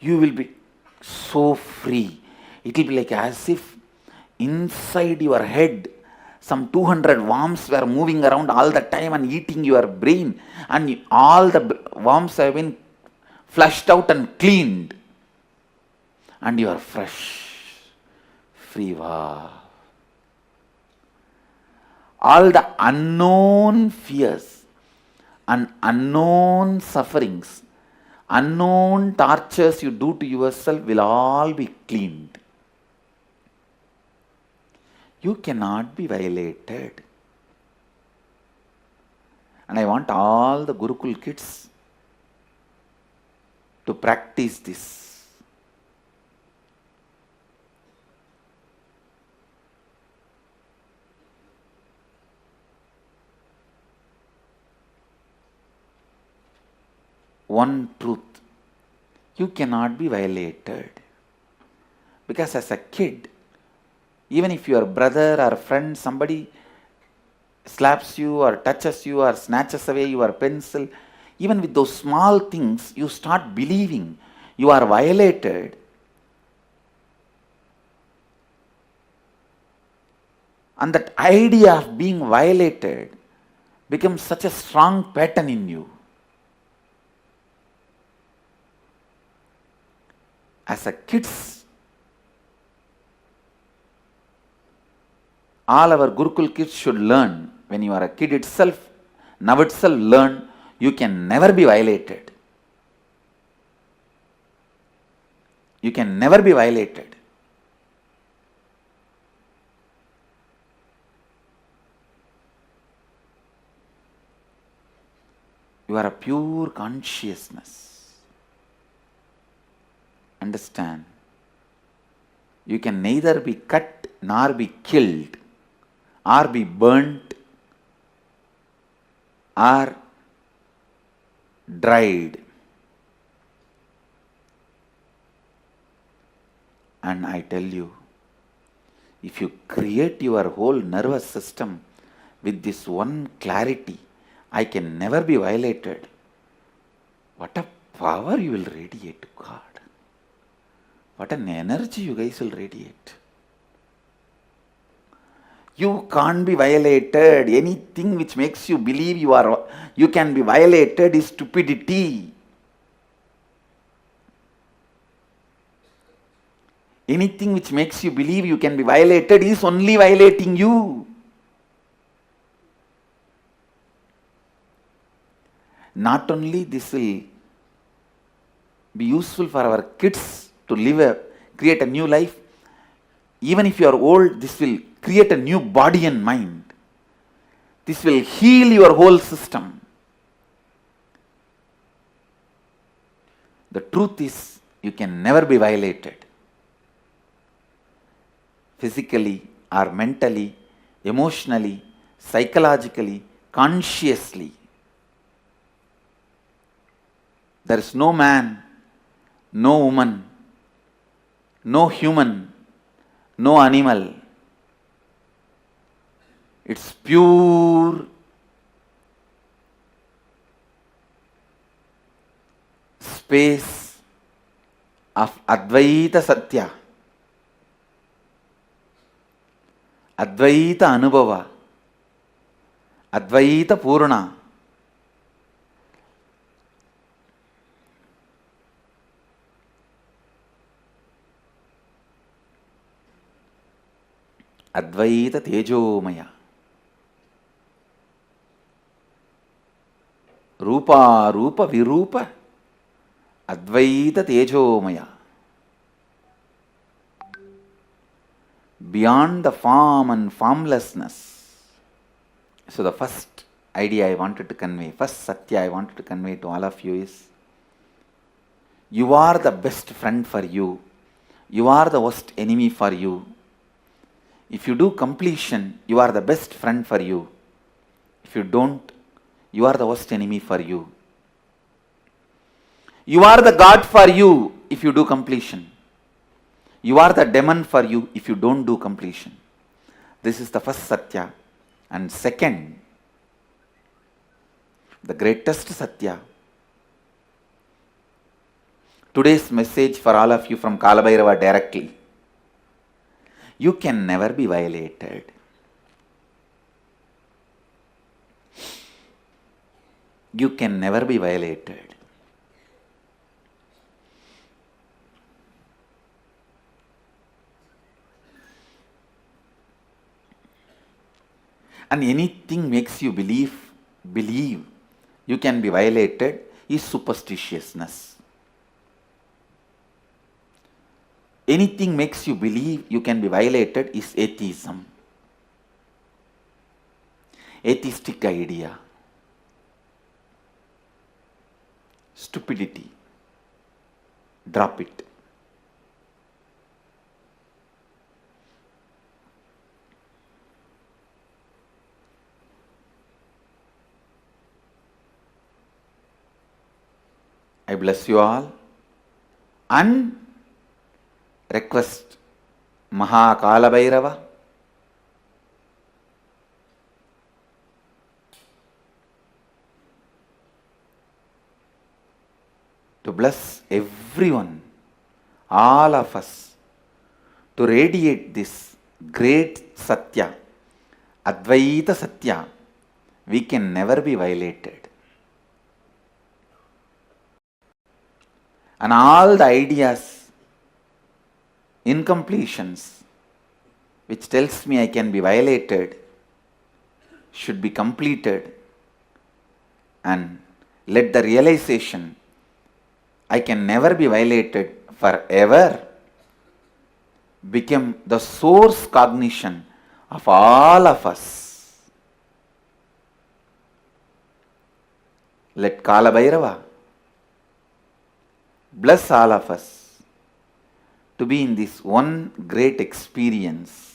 you will be so free. It will be like as if inside your head some 200 worms were moving around all the time and eating your brain, and all the worms have been flushed out and cleaned, and you are fresh, free. Wow. All the unknown fears and unknown sufferings, unknown tortures you do to yourself will all be cleaned. You cannot be violated. And I want all the Gurukul kids to practice this. One truth, you cannot be violated. Because as a kid, even if your brother or friend, somebody slaps you or touches you or snatches away your pencil, even with those small things, you start believing you are violated. And that idea of being violated becomes such a strong pattern in you. As a kids, all our Gurukul kids should learn, when you are a kid itself, now itself learn, you can never be violated. You can never be violated. You are a pure consciousness. Understand? You can neither be cut nor be killed or be burnt or dried. And I tell you, if you create your whole nervous system with this one clarity, I can never be violated, what a power you will radiate to God. What an energy you guys will radiate. You can't be violated. Anything which makes you believe you can be violated is stupidity. Anything which makes you believe you can be violated is only violating you. Not only this will be useful for our kids to create a new life, even if you are old, this will create a new body and mind. This will heal your whole system. The truth is, you can never be violated. Physically or mentally, emotionally, psychologically, consciously. There is no man, no woman, no human, no animal. It's pure space of Advaita Satya, Advaita Anubhava, Advaita Purna. Advaita Tejomaya, Rupa Rupa Virupa, Advaita Tejomaya. Beyond the form and formlessness. So the first idea I wanted to convey, first Satya I wanted to convey to all of you is, you are the best friend for you. You are the worst enemy for you. If you do completion, you are the best friend for you. If you don't, you are the worst enemy for you. You are the God for you if you do completion. You are the demon for you if you don't do completion. This is the first Satya. And second, the greatest Satya, Today's message for all of you from Kalabhairava directly. You can never be violated. You can never be violated. And anything makes you believe you can be violated is superstitiousness. Anything makes you believe you can be violated is atheism. Atheistic idea. Stupidity. Drop it. I bless you all and request Maha Kalabhairava to bless everyone, all of us, to radiate this great Satya, Advaita Satya. We can never be violated. And all the ideas, incompletions, which tells me I can be violated, should be completed, and let the realization I can never be violated forever become the source cognition of all of us. Let Kalabhairava bless all of us to be in this one great experience.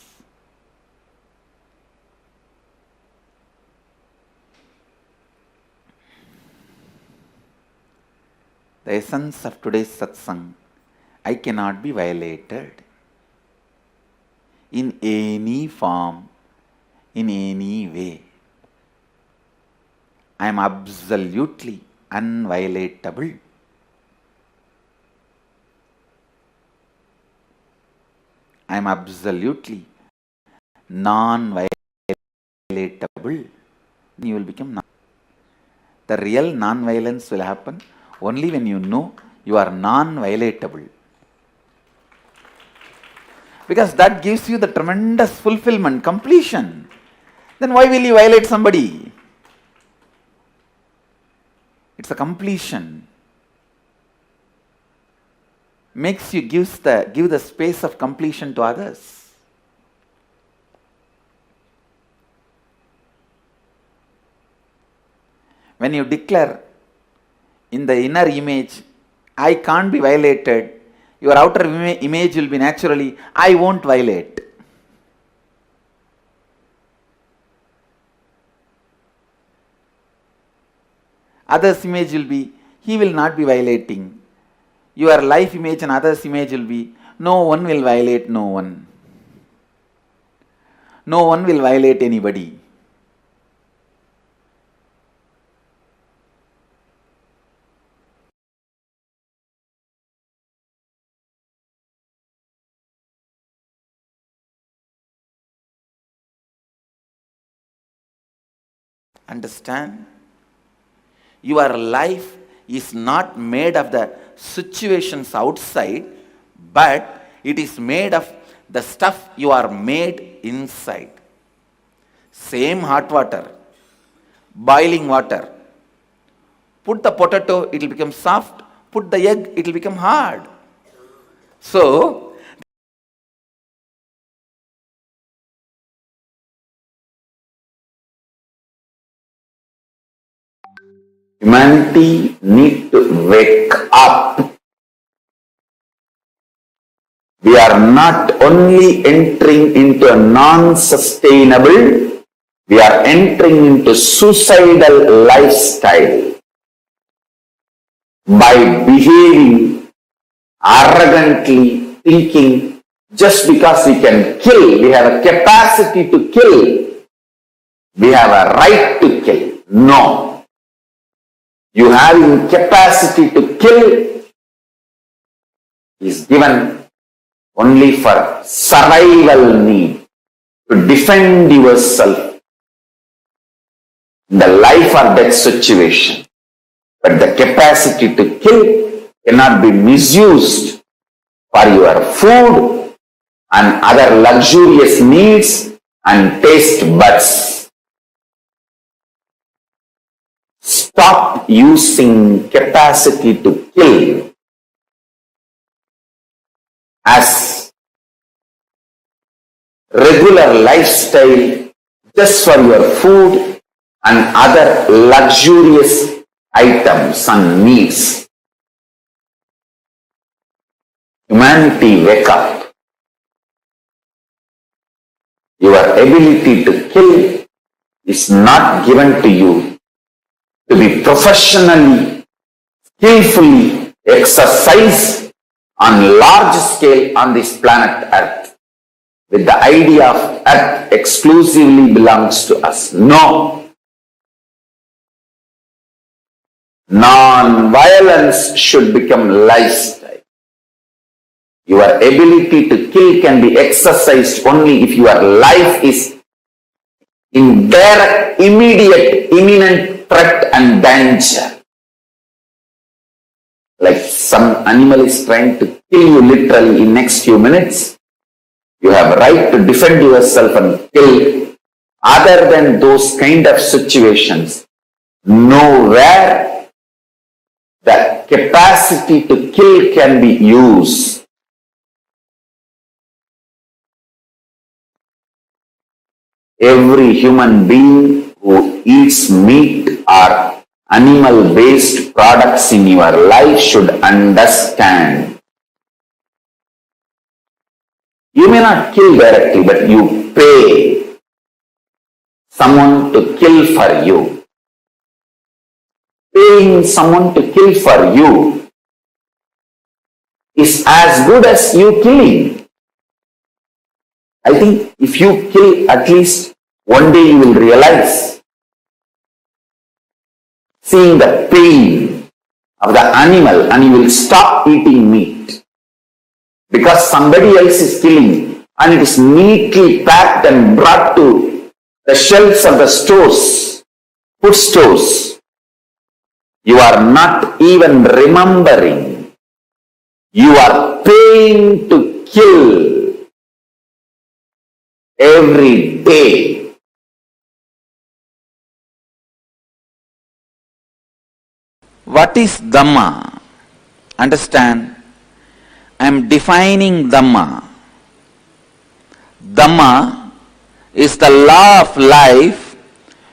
The essence of today's satsang, I cannot be violated in any form, in any way. I am absolutely unviolatable. I am absolutely non-violatable. You will become the real non-violence will happen only when you know you are non-violatable. Because that gives you the tremendous fulfilment, completion. Then why will you violate somebody? It's a completion. Makes you give the space of completion to others. When you declare in the inner image, I can't be violated, your outer image will be naturally, I won't violate. Others' image will be, he will not be violating. Your life image and others' image will be, no one will violate no one. No one will violate anybody. Understand? Your life is not made of the situations outside, but it is made of the stuff you are made inside. Same hot water, boiling water. Put the potato, it will become soft. Put the egg, it will become hard. So, humanity need to wake up. We are not only entering into a non-sustainable, we are entering into suicidal lifestyle by behaving arrogantly, thinking just because we can kill, we have a capacity to kill, we have a right to kill. No. You have incapacity to kill, is given only for survival need, to defend yourself in the life or death situation. But the capacity to kill cannot be misused for your food and other luxurious needs and taste buds. Stop using capacity to kill as regular lifestyle just for your food and other luxurious items and needs. Humanity, wake up. Your ability to kill is not given to you to be professionally, skillfully exercised on large scale on this planet Earth, with the idea of Earth exclusively belongs to us. No. Non-violence should become lifestyle. Your ability to kill can be exercised only if your life is in direct, immediate, imminent threat and danger. Like some animal is trying to kill you literally in next few minutes, you have right to defend yourself and kill. Other than those kind of situations, nowhere the capacity to kill can be used. Every human being who eats meat or animal-based products in your life should understand. You may not kill directly, but you pay someone to kill for you. Paying someone to kill for you is as good as you killing. I think if you kill, at least one day you will realize, seeing the pain of the animal, and you will stop eating meat. Because somebody else is killing and it is neatly packed and brought to the shelves of the stores, food stores. You are not even remembering. You are paying to kill every day. What is Dhamma? Understand? I am defining Dhamma. Dhamma is the law of life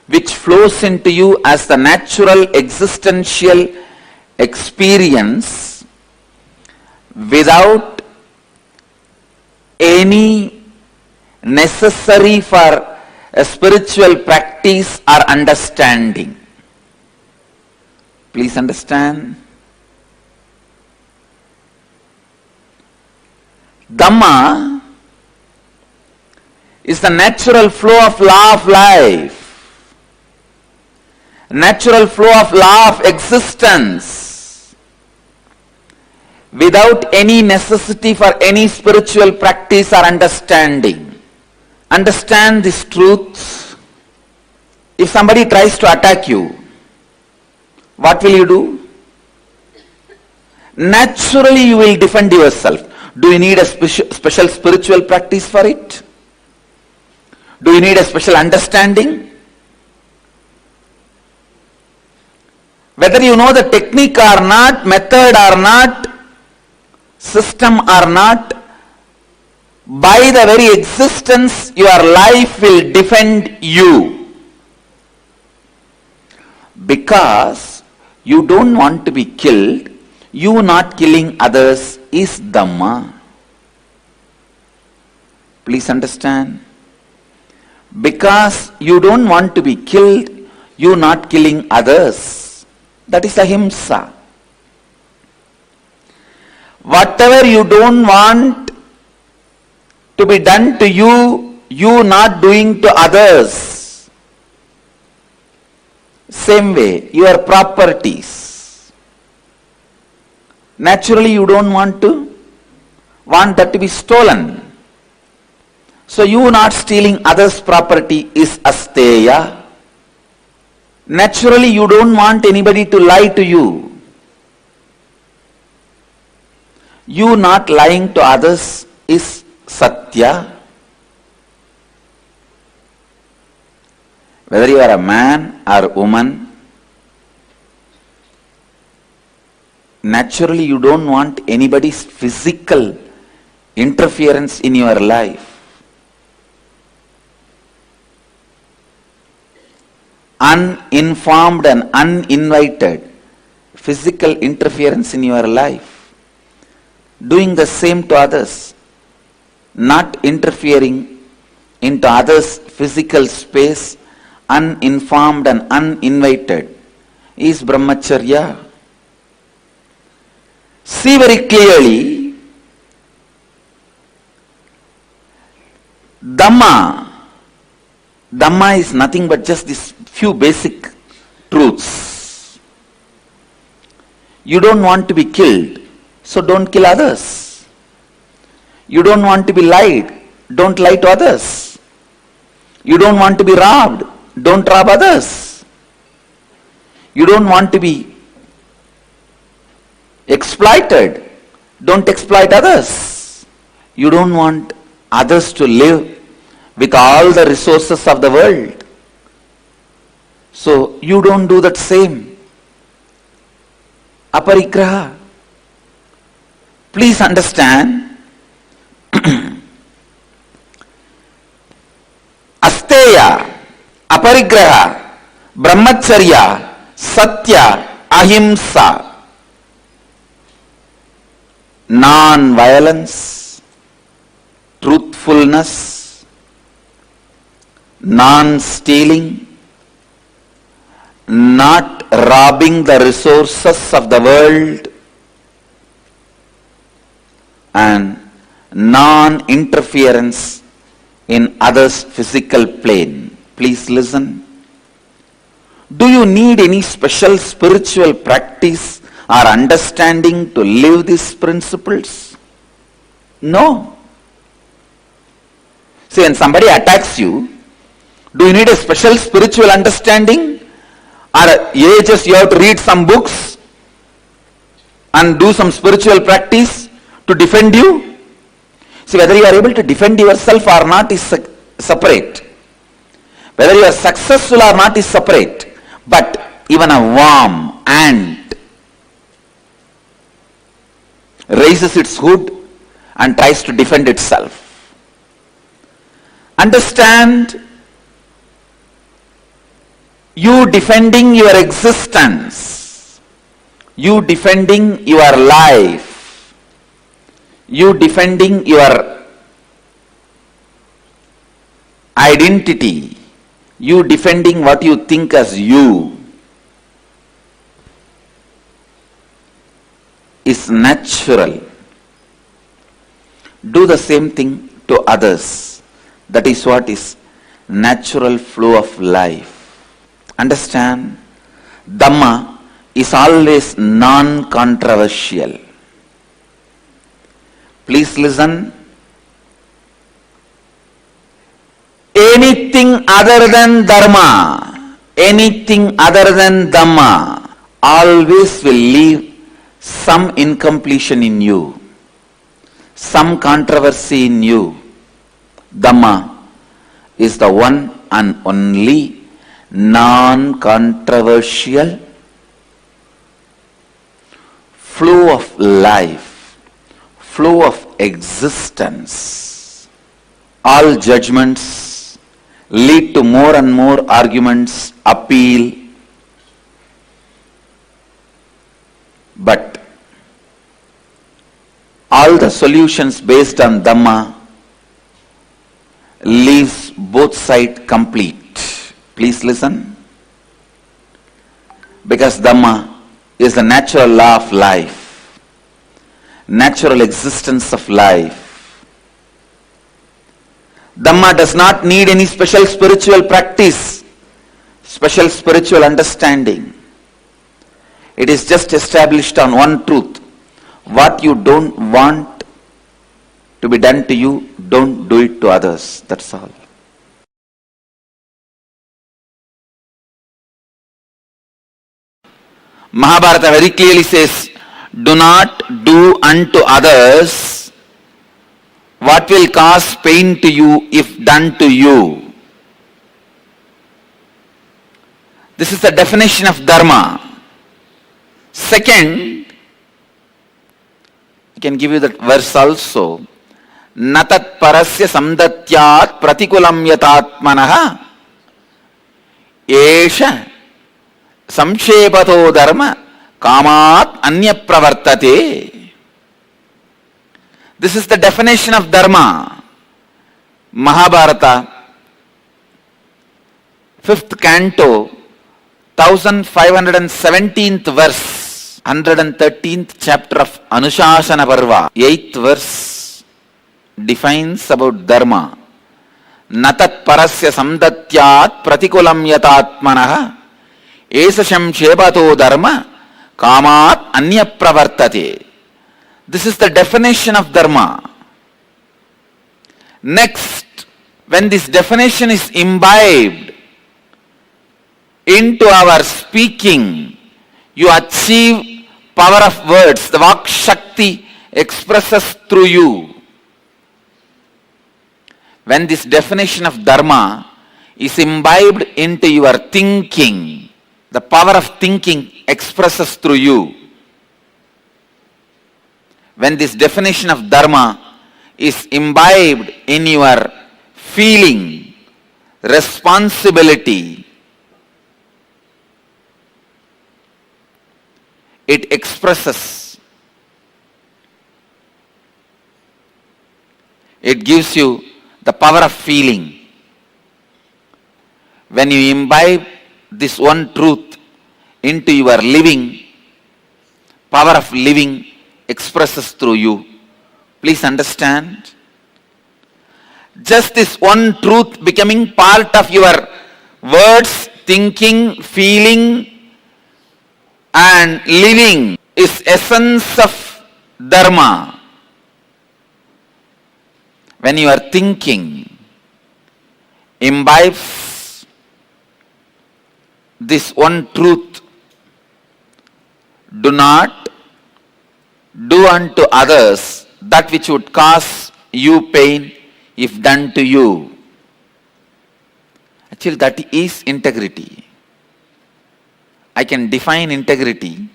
which flows into you as the natural existential experience without any necessary for a spiritual practice or understanding. Please understand. Dhamma is the natural flow of law of life, natural flow of law of existence, without any necessity for any spiritual practice or understanding. Understand this truth. If somebody tries to attack you, what will you do? Naturally you will defend yourself. Do you need a special spiritual practice for it? Do you need a special understanding? Whether you know the technique or not, method or not, system or not, by the very existence, your life will defend you. Because you don't want to be killed, you not killing others is Dhamma. Please understand. Because you don't want to be killed, you not killing others. That is ahimsa. Whatever you don't want to be done to you, you not doing to others. Same way, your properties. Naturally you don't want to want that to be stolen. So you not stealing others' property is asteya. Naturally, you don't want anybody to lie to you. You not lying to others is satya. Whether you are a man or woman, naturally you don't want anybody's physical interference in your life. Uninformed and uninvited physical interference in your life. Doing the same to others, not interfering into others' physical space, uninformed and uninvited, is brahmacharya. See very clearly, Dhamma is nothing but just these few basic truths. You don't want to be killed, so don't kill others. You don't want to be lied, don't lie to others. You don't want to be robbed, don't rob others. You don't want to be exploited, don't exploit others. You don't want others to live with all the resources of the world. So you don't do that same. Aparigraha. Please understand, asteya, aparigraha, brahmacharya, satya, ahimsa, non-violence, truthfulness, non-stealing, not robbing the resources of the world, and non-interference in others' physical plane. Please listen. Do you need any special spiritual practice or understanding to live these principles? No. See, when somebody attacks you, do you need a special spiritual understanding? Or just you have to read some books and do some spiritual practice to defend you? See, whether you are able to defend yourself or not is separate. Whether you are successful or not is separate. But even a worm, ant, raises its hood and tries to defend itself. Understand, you defending your existence, you defending your life, you defending your identity, you defending what you think as you, is natural. Do the same thing to others. That is what is natural flow of life. Understand, Dhamma is always non-controversial. Please listen. Anything other than Dharma, anything other than Dhamma, always will leave some incompletion in you, some controversy in you. Dhamma is the one and only non-controversial flow of life, flow of existence. All judgments lead to more and more arguments, appeal. But all the solutions based on Dhamma leaves both sides complete. Please listen. Because Dhamma is the natural law of life, natural existence of life. Dhamma does not need any special spiritual practice, special spiritual understanding. It is just established on one truth. What you don't want to be done to you, don't do it to others. That's all. Mahabharata very clearly says, do not do unto others what will cause pain to you if done to you. This is the definition of dharma. Second, I can give you that verse also. Natat parasya samdatyat pratikulam yatatmanaha esha samshepato dharma kamat anya pravartate. This is the definition of dharma. Mahabharata, 5th canto, 1517th verse, 113th chapter of Anushasana Parva, 8th verse defines about dharma. Natat parasya samdatyat pratikulam yatatmanaha esasham shepato dharma kamat anya pravartate. This is the definition of dharma. Next, when this definition is imbibed into our speaking, you achieve power of words. The Vak Shakti expresses through you. When this definition of dharma is imbibed into your thinking, the power of thinking expresses through you. When this definition of dharma is imbibed in your feeling, responsibility, it expresses. It gives you the power of feeling. When you imbibe this one truth into your living, power of living expresses through you. Please understand. Just this one truth becoming part of your words, thinking, feeling and living is essence of dharma. When you are thinking, imbibes this one truth, do not do unto others that which would cause you pain if done to you. Actually, that is integrity. I can define integrity.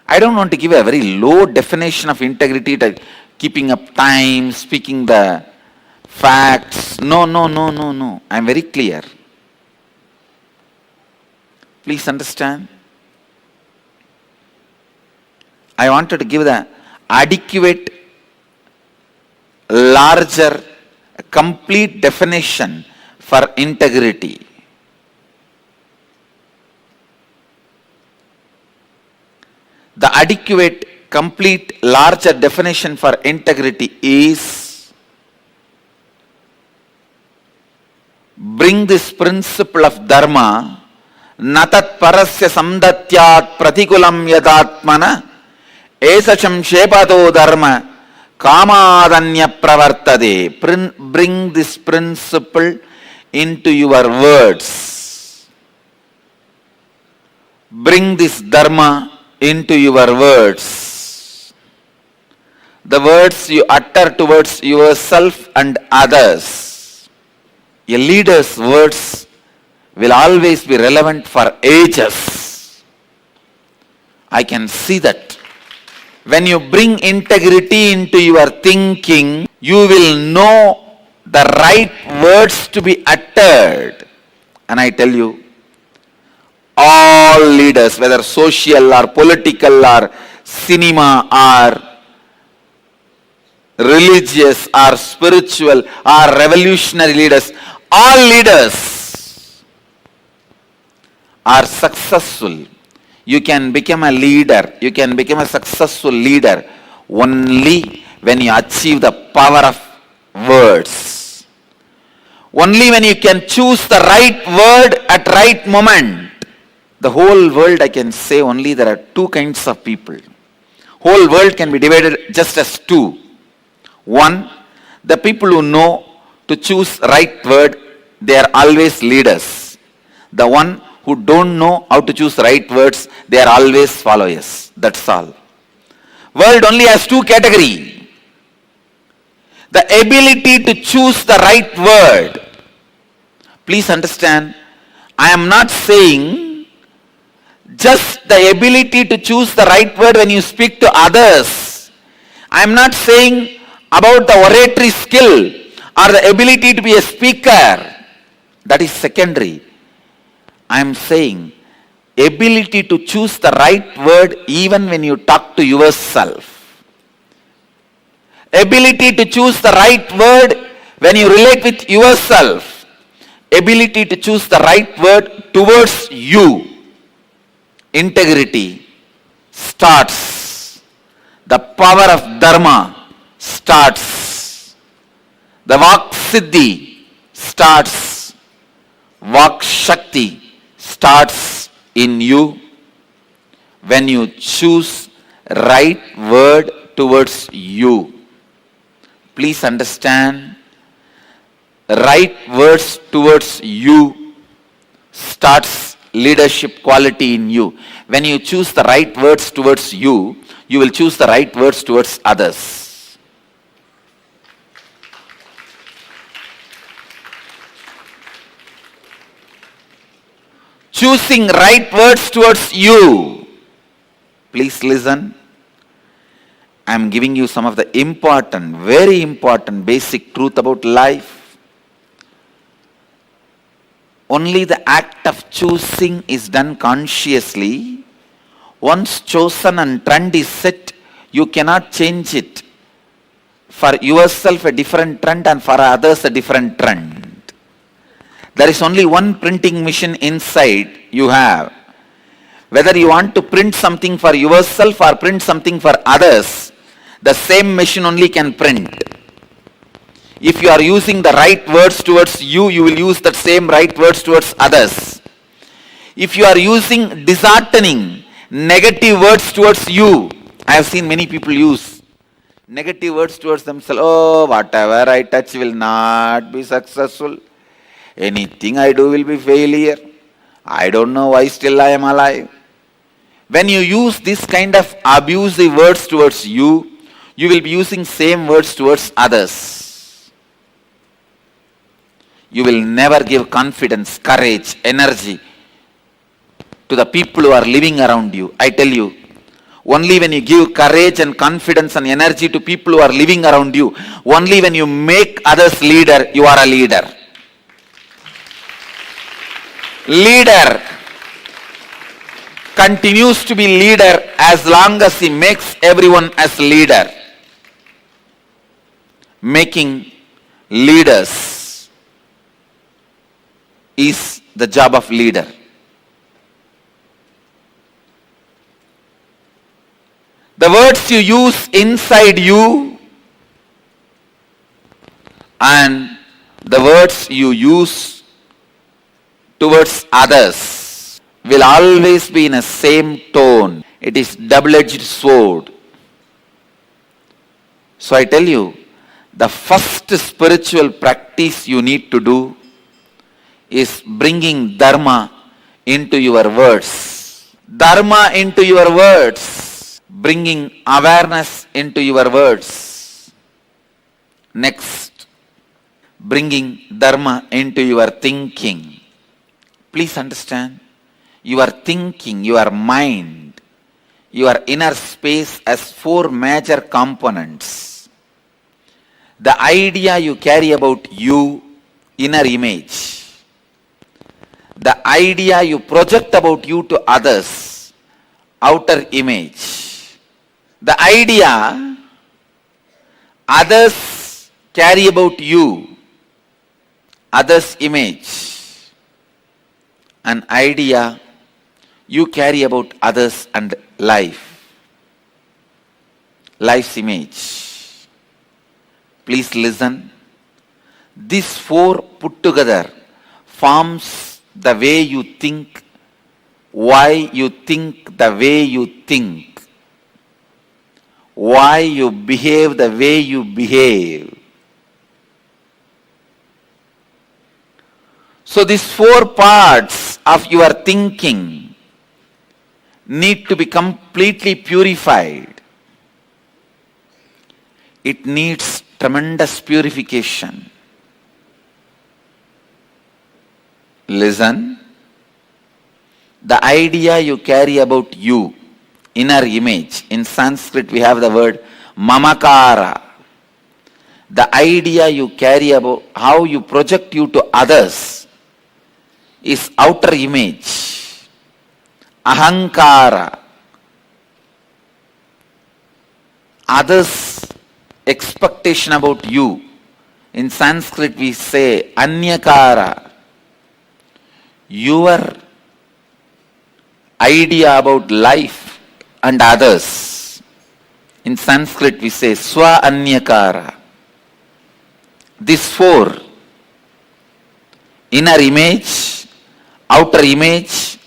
I don't want to give a very low definition of integrity, like keeping up time, speaking the facts. No. I am very clear. Please understand. I wanted to give the adequate, larger, complete definition for integrity. The adequate, complete, larger definition for integrity is bring this principle of dharma, natat parasya samdatyat pratikulam yadatmana esacham shepato dharma kamadanya pravartade. Bring this principle into your words. Bring this dharma into your words. The words you utter towards yourself and others. A leader's words will always be relevant for ages. I can see that. When you bring integrity into your thinking, you will know the right words to be uttered. And I tell you, all leaders, whether social or political or cinema or religious or spiritual or revolutionary leaders, all leaders are successful. You can become a leader, you can become a successful leader only when you achieve the power of words. Only when you can choose the right word at right moment. The whole world, I can say only there are two kinds of people. Whole world can be divided just as two. One, The people who know to choose right word, they are always leaders. The one who don't know how to choose right words, they are always followers. That's all. World only has two categories. The ability to choose the right word. Please understand, I am not saying just the ability to choose the right word when you speak to others. I am not saying about the oratory skill or the ability to be a speaker. That is secondary. I am saying ability to choose the right word even when you talk to yourself. Ability to choose the right word when you relate with yourself. Ability to choose the right word towards you. Integrity starts. The power of Dharma starts. The Vak Siddhi starts. Vak Shakti starts in you when you choose right word towards you. Please understand, right words towards you starts leadership quality in you. When you choose the right words towards you, you will choose the right words towards others. Choosing right words towards you. Please listen. I am giving you some of the important, very important basic truth about life. Only the act of choosing is done consciously. Once chosen and trend is set, you cannot change it. For yourself a different trend and for others a different trend. There is only one printing machine inside you have. Whether you want to print something for yourself or print something for others, the same machine only can print. If you are using the right words towards you, you will use that same right words towards others. If you are using disheartening, negative words towards you, I have seen many people use negative words towards themselves. Oh, whatever I touch will not be successful. Anything I do will be failure. I don't know why still I am alive. When you use this kind of abusive words towards you, you will be using same words towards others. You will never give confidence, courage, energy to the people who are living around you. I tell you, only when you give courage and confidence and energy to people who are living around you, only when you make others leader, you are a leader. Leader continues to be leader as long as he makes everyone as leader. Making leaders is the job of leader. The words you use inside you and the words you use towards others will always be in a same tone. It is double-edged sword. So I tell you, the first spiritual practice you need to do is bringing Dharma into your words. Dharma into your words. Bringing awareness into your words. Next, bringing Dharma into your thinking. Please understand, your thinking, your mind, your inner space has four major components. The idea you carry about you, inner image. The idea you project about you to others, outer image. The idea others carry about you, others' image. An idea you carry about others and life. Life's image. Please listen. These four put together forms the way you think, why you think the way you think, why you behave the way you behave. So these four parts of your thinking need to be completely purified. It needs tremendous purification. Listen. The idea you carry about you, inner image. In Sanskrit we have the word mamakara. The idea you carry about how you project you to others is outer image. Ahankara. Others' expectation about you. In Sanskrit we say anyakara. Your idea about life and others. In Sanskrit we say swa anyakara. These four, inner image, outer image,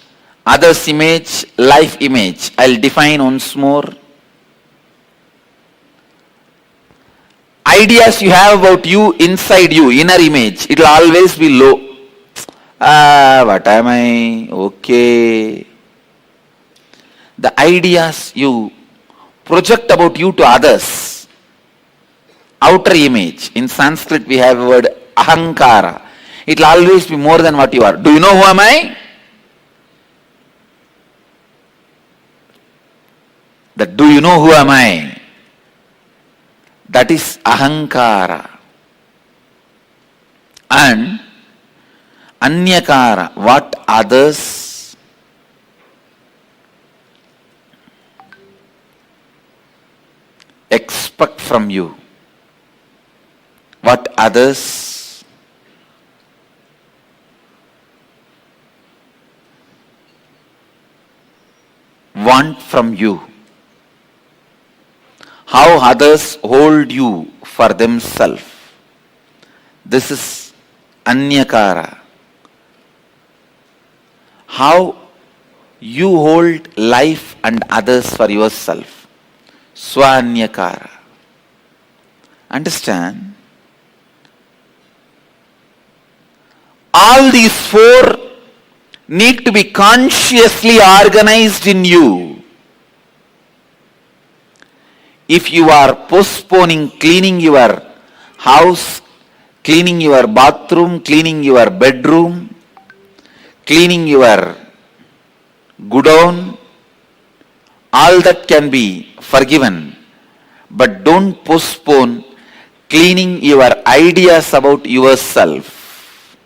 others image, life image. I'll define once more. Ideas you have about you inside you, inner image, it will always be low. What am I? Okay. The ideas you project about you to others, outer image. In Sanskrit we have a word ahankara. It will always be more than what you are. Do you know who am I? That do you know who am I? That is ahankara. And anyakara, what others expect from you, what others want from you, how others hold you for themselves. This is anyakara. How you hold life and others for yourself. Swanyakara. Understand? All these four need to be consciously organized in you. If you are postponing cleaning your house, cleaning your bathroom, cleaning your bedroom, cleaning your godown, all that can be forgiven. But don't postpone cleaning your ideas about yourself,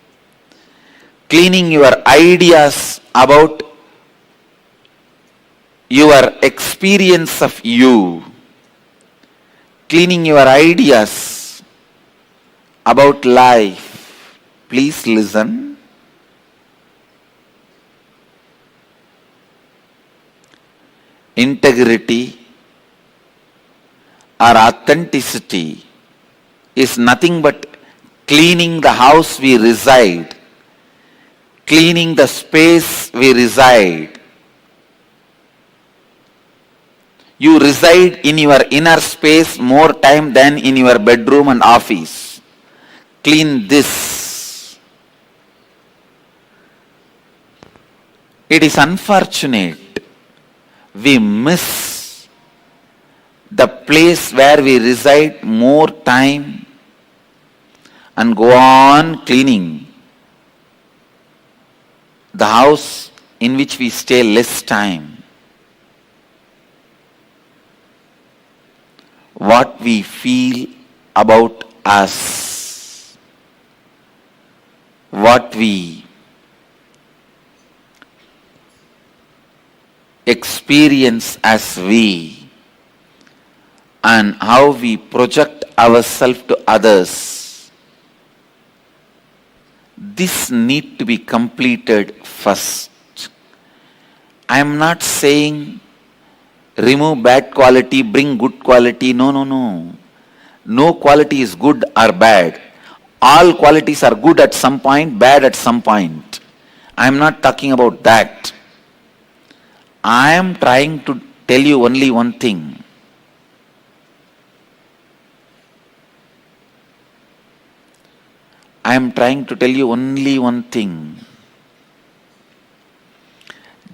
cleaning your ideas about your experience of you, cleaning your ideas about life. Please listen. Integrity or authenticity is nothing but cleaning the house we reside, cleaning the space we reside. You reside in your inner space more time than in your bedroom and office. Clean this. It is unfortunate we miss the place where we reside more time and go on cleaning the house in which we stay less time. What we feel about us, what we experience as we, and how we project ourselves to others. This need to be completed first. I am not saying remove bad quality, bring good quality. No. No quality is good or bad. All qualities are good at some point, bad at some point. I am not talking about that. I am trying to tell you only one thing. I am trying to tell you only one thing.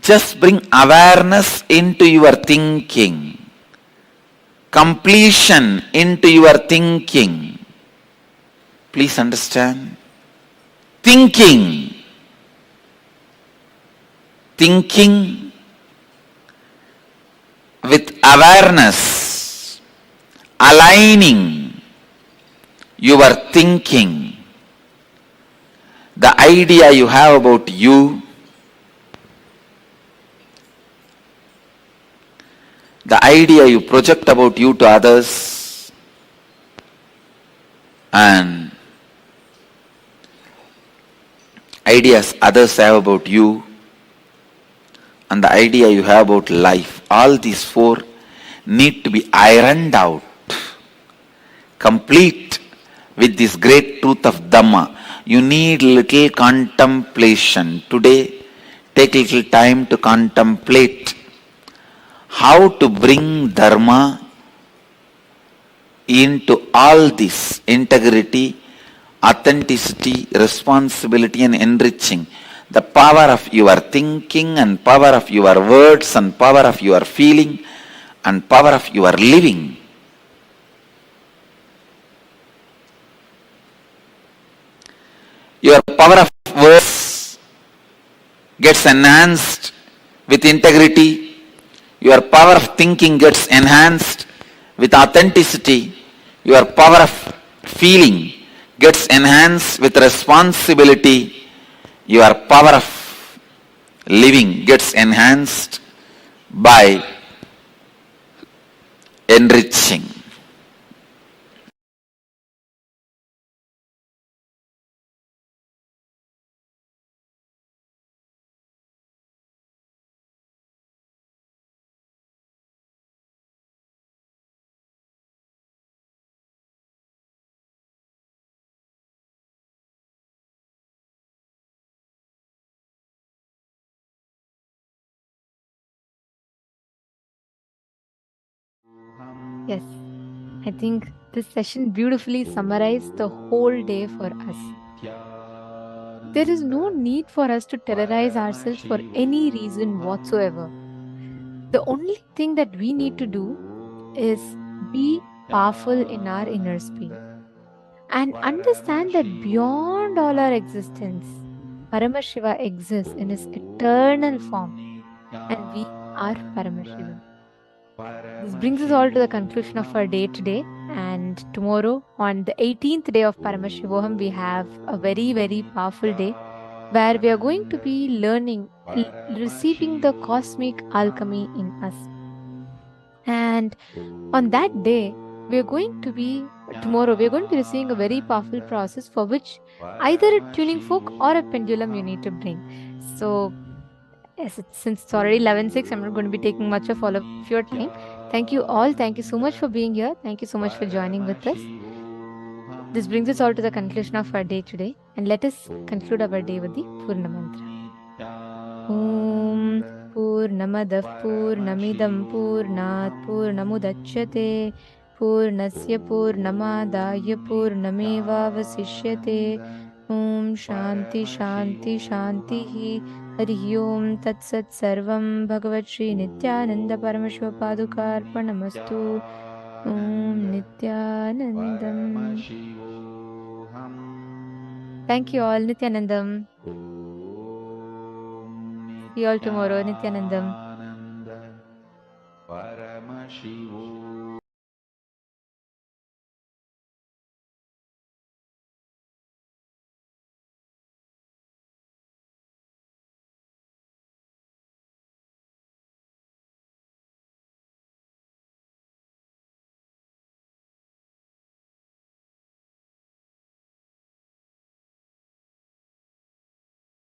Just bring awareness into your thinking, completion into your thinking. Please understand. Thinking with awareness, aligning your thinking, the idea you have about you, the idea you project about you to others, and ideas others have about you, and the idea you have about life. All these four need to be ironed out, complete with this great truth of Dhamma. You need little contemplation. Today, take little time to contemplate how to bring Dharma into all this: integrity, authenticity, responsibility, and enriching. The power of your thinking, and power of your words, and power of your feeling, and power of your living. Your power of words gets enhanced with integrity. Your power of thinking gets enhanced with authenticity. Your power of feeling gets enhanced with responsibility. Your power of living gets enhanced by enriching. Yes, I think this session beautifully summarized the whole day for us. There is no need for us to terrorize ourselves for any reason whatsoever. The only thing that we need to do is be powerful in our inner space and understand that beyond all our existence, Paramashiva exists in his eternal form, and we are Paramashivam. This brings us all to the conclusion of our day today. And tomorrow, on the 18th day of Paramashivoham, we have a very, very powerful day where we are going to be learning, receiving the cosmic alchemy in us. And on that day, tomorrow, we are going to be receiving a very powerful process for which either a tuning fork or a pendulum you need to bring. So, yes, since it's already 11:06, I'm not going to be taking much of all of your time. Thank you all. Thank you so much for being here. Thank you so much for joining with us. This brings us all to the conclusion of our day today. And let us conclude our day with the Purna Mantra. Om Purnamadah Purnamidam Purnat Purnamudachyate Purnasya Purnamadaya Purnamevavasishyate Om Shanti Shanti Shanti Hari Om Tat Sat Sarvam Bhagavat Shri Nithyananda Paramashiva Padukarpanamastu Om Nithyanandam. Thank you all, Nithyanandam. See you all tomorrow, Nithyanandam.